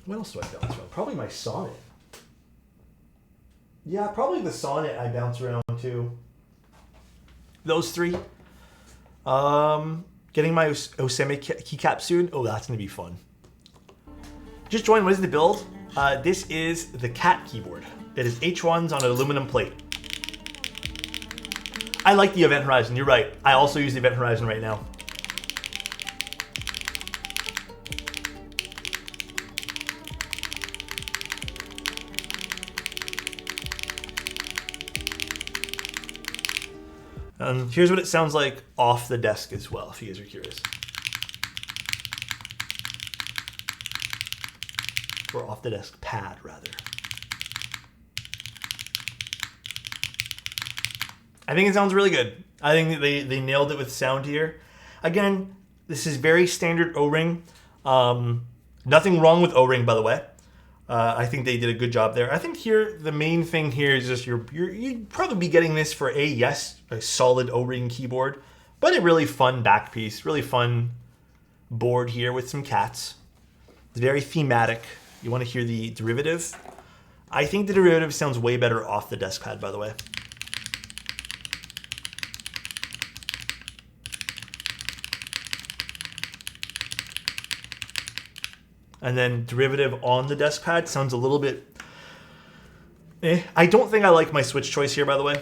what else do I bounce around? Probably my Sonnet. Yeah, probably the Sonnet I bounce around too. Those 3. Getting my Osemi keycap soon. Oh, that's going to be fun. Just joined. What is the build? This is the Cat keyboard. It is H1s on an aluminum plate. I like the Event Horizon. You're right. I also use the Event Horizon right now. Here's what it sounds like off the desk as well, if you guys are curious. Or off the desk pad, rather. I think it sounds really good. I think they nailed it with sound here. Again, this is very standard O-ring. Nothing wrong with O-ring, by the way. I think they did a good job there. I think here the main thing here is just you'd probably be getting this for a solid O-ring keyboard, but a really fun back piece, really fun board here with some cats. It's very thematic. You want to hear the derivative? I think the derivative sounds way better off the desk pad, by the way. And then derivative on the desk pad sounds a little bit I don't think I like my switch choice here, by the way.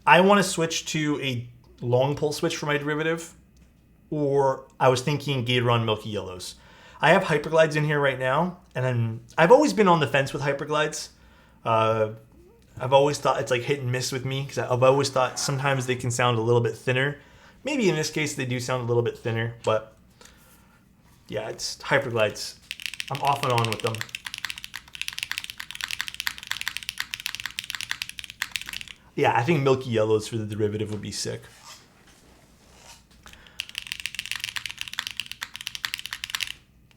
I want to switch to a long pull switch for my derivative, or I was thinking Gateron Milky Yellows. I have Hyperglides in here right now, and I've always been on the fence with Hyperglides. I've always thought it's like hit and miss with me, because I've always thought sometimes they can sound a little bit thinner. Maybe in this case they do sound a little bit thinner, but yeah, it's Hyperglides. I'm off and on with them. Yeah, I think Milky Yellows for the derivative would be sick.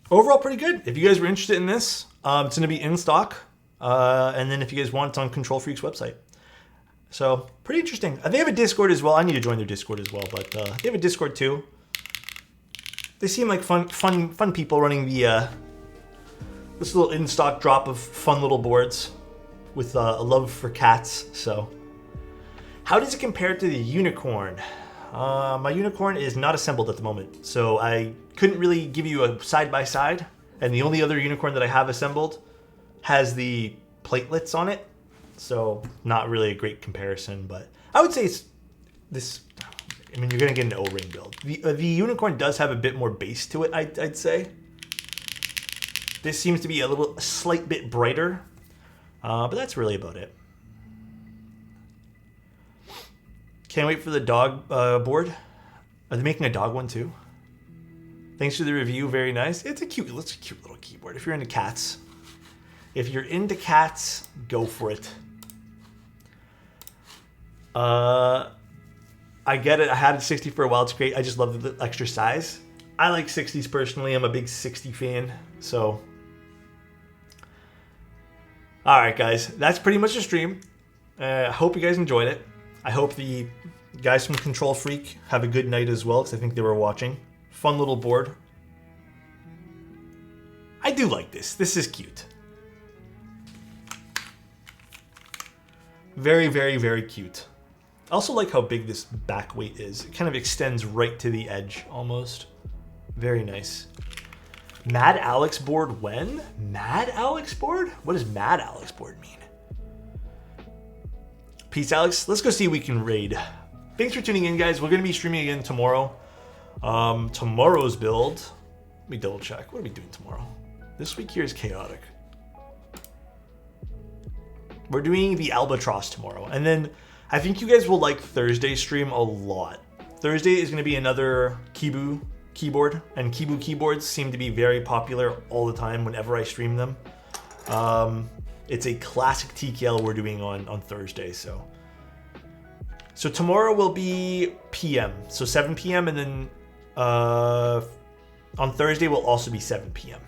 Overall, pretty good. If you guys were interested in this, it's going to be in stock. And then if you guys want, it's on Control Freak's website. So, pretty interesting. They have a Discord as well. I need to join their Discord as well, but they have a Discord too. They seem like fun people running the this little in-stock drop of fun little boards with a love for cats. So, how does it compare to the Unicorn? My Unicorn is not assembled at the moment, so I couldn't really give you a side-by-side. And the only other Unicorn that I have assembled has the platelets on it, so not really a great comparison. But I would say it's this. I mean, you're gonna get an O-ring build. The Unicorn does have a bit more bass to it, I'd say. This seems to be a slight bit brighter, but that's really about it. Can't wait for the dog board. Are they making a dog one too? Thanks for the review. Very nice. It's a cute little keyboard. If you're into cats, go for it. I get it. I had a 60 for a while. It's great. I just love the extra size. I like 60s personally. I'm a big 60 fan. So All right, guys, that's pretty much the stream. I hope you guys enjoyed it. I hope the guys from Control Freak have a good night as well, because I think they were watching. Fun little board. I do like this. This is cute. Very, very, very cute. I also like how big this back weight is. It kind of extends right to the edge, almost. Very nice. Mad Alex board when? Mad Alex board? What does Mad Alex board mean? Peace, Alex. Let's go see if we can raid. Thanks for tuning in, guys. We're going to be streaming again tomorrow. Tomorrow's build. Let me double check. What are we doing tomorrow? This week here is chaotic. We're doing the Albatross tomorrow. And then I think you guys will like Thursday's stream a lot. Thursday is going to be another Kibu keyboard. And Kibu keyboards seem to be very popular all the time whenever I stream them. It's a classic TKL we're doing on Thursday. So tomorrow will be PM. So 7 p.m. And then on Thursday will also be 7 p.m.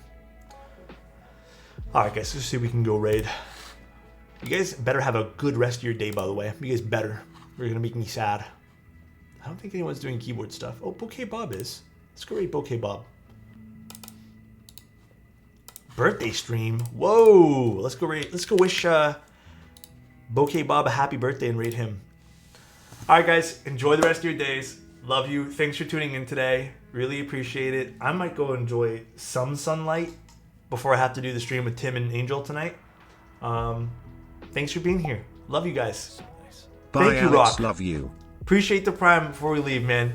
All right, guys, let's see if we can go raid. You guys better have a good rest of your day, by the way. You guys better. You're going to make me sad. I don't think anyone's doing keyboard stuff. Oh, Bouquet Bob is. Let's go raid Bouquet Bob. Birthday stream. Whoa. Let's go raid. Let's go wish Bouquet Bob a happy birthday and raid him. All right, guys. Enjoy the rest of your days. Love you. Thanks for tuning in today. Really appreciate it. I might go enjoy some sunlight before I have to do the stream with Tim and Angel tonight. Thanks for being here. Love you guys. Bye, thank you, Alex, Rock. love you. Appreciate the prime before we leave, man.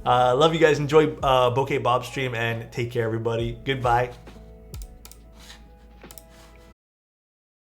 Love you guys. Enjoy Bouquet Bob's stream and take care, everybody. Goodbye.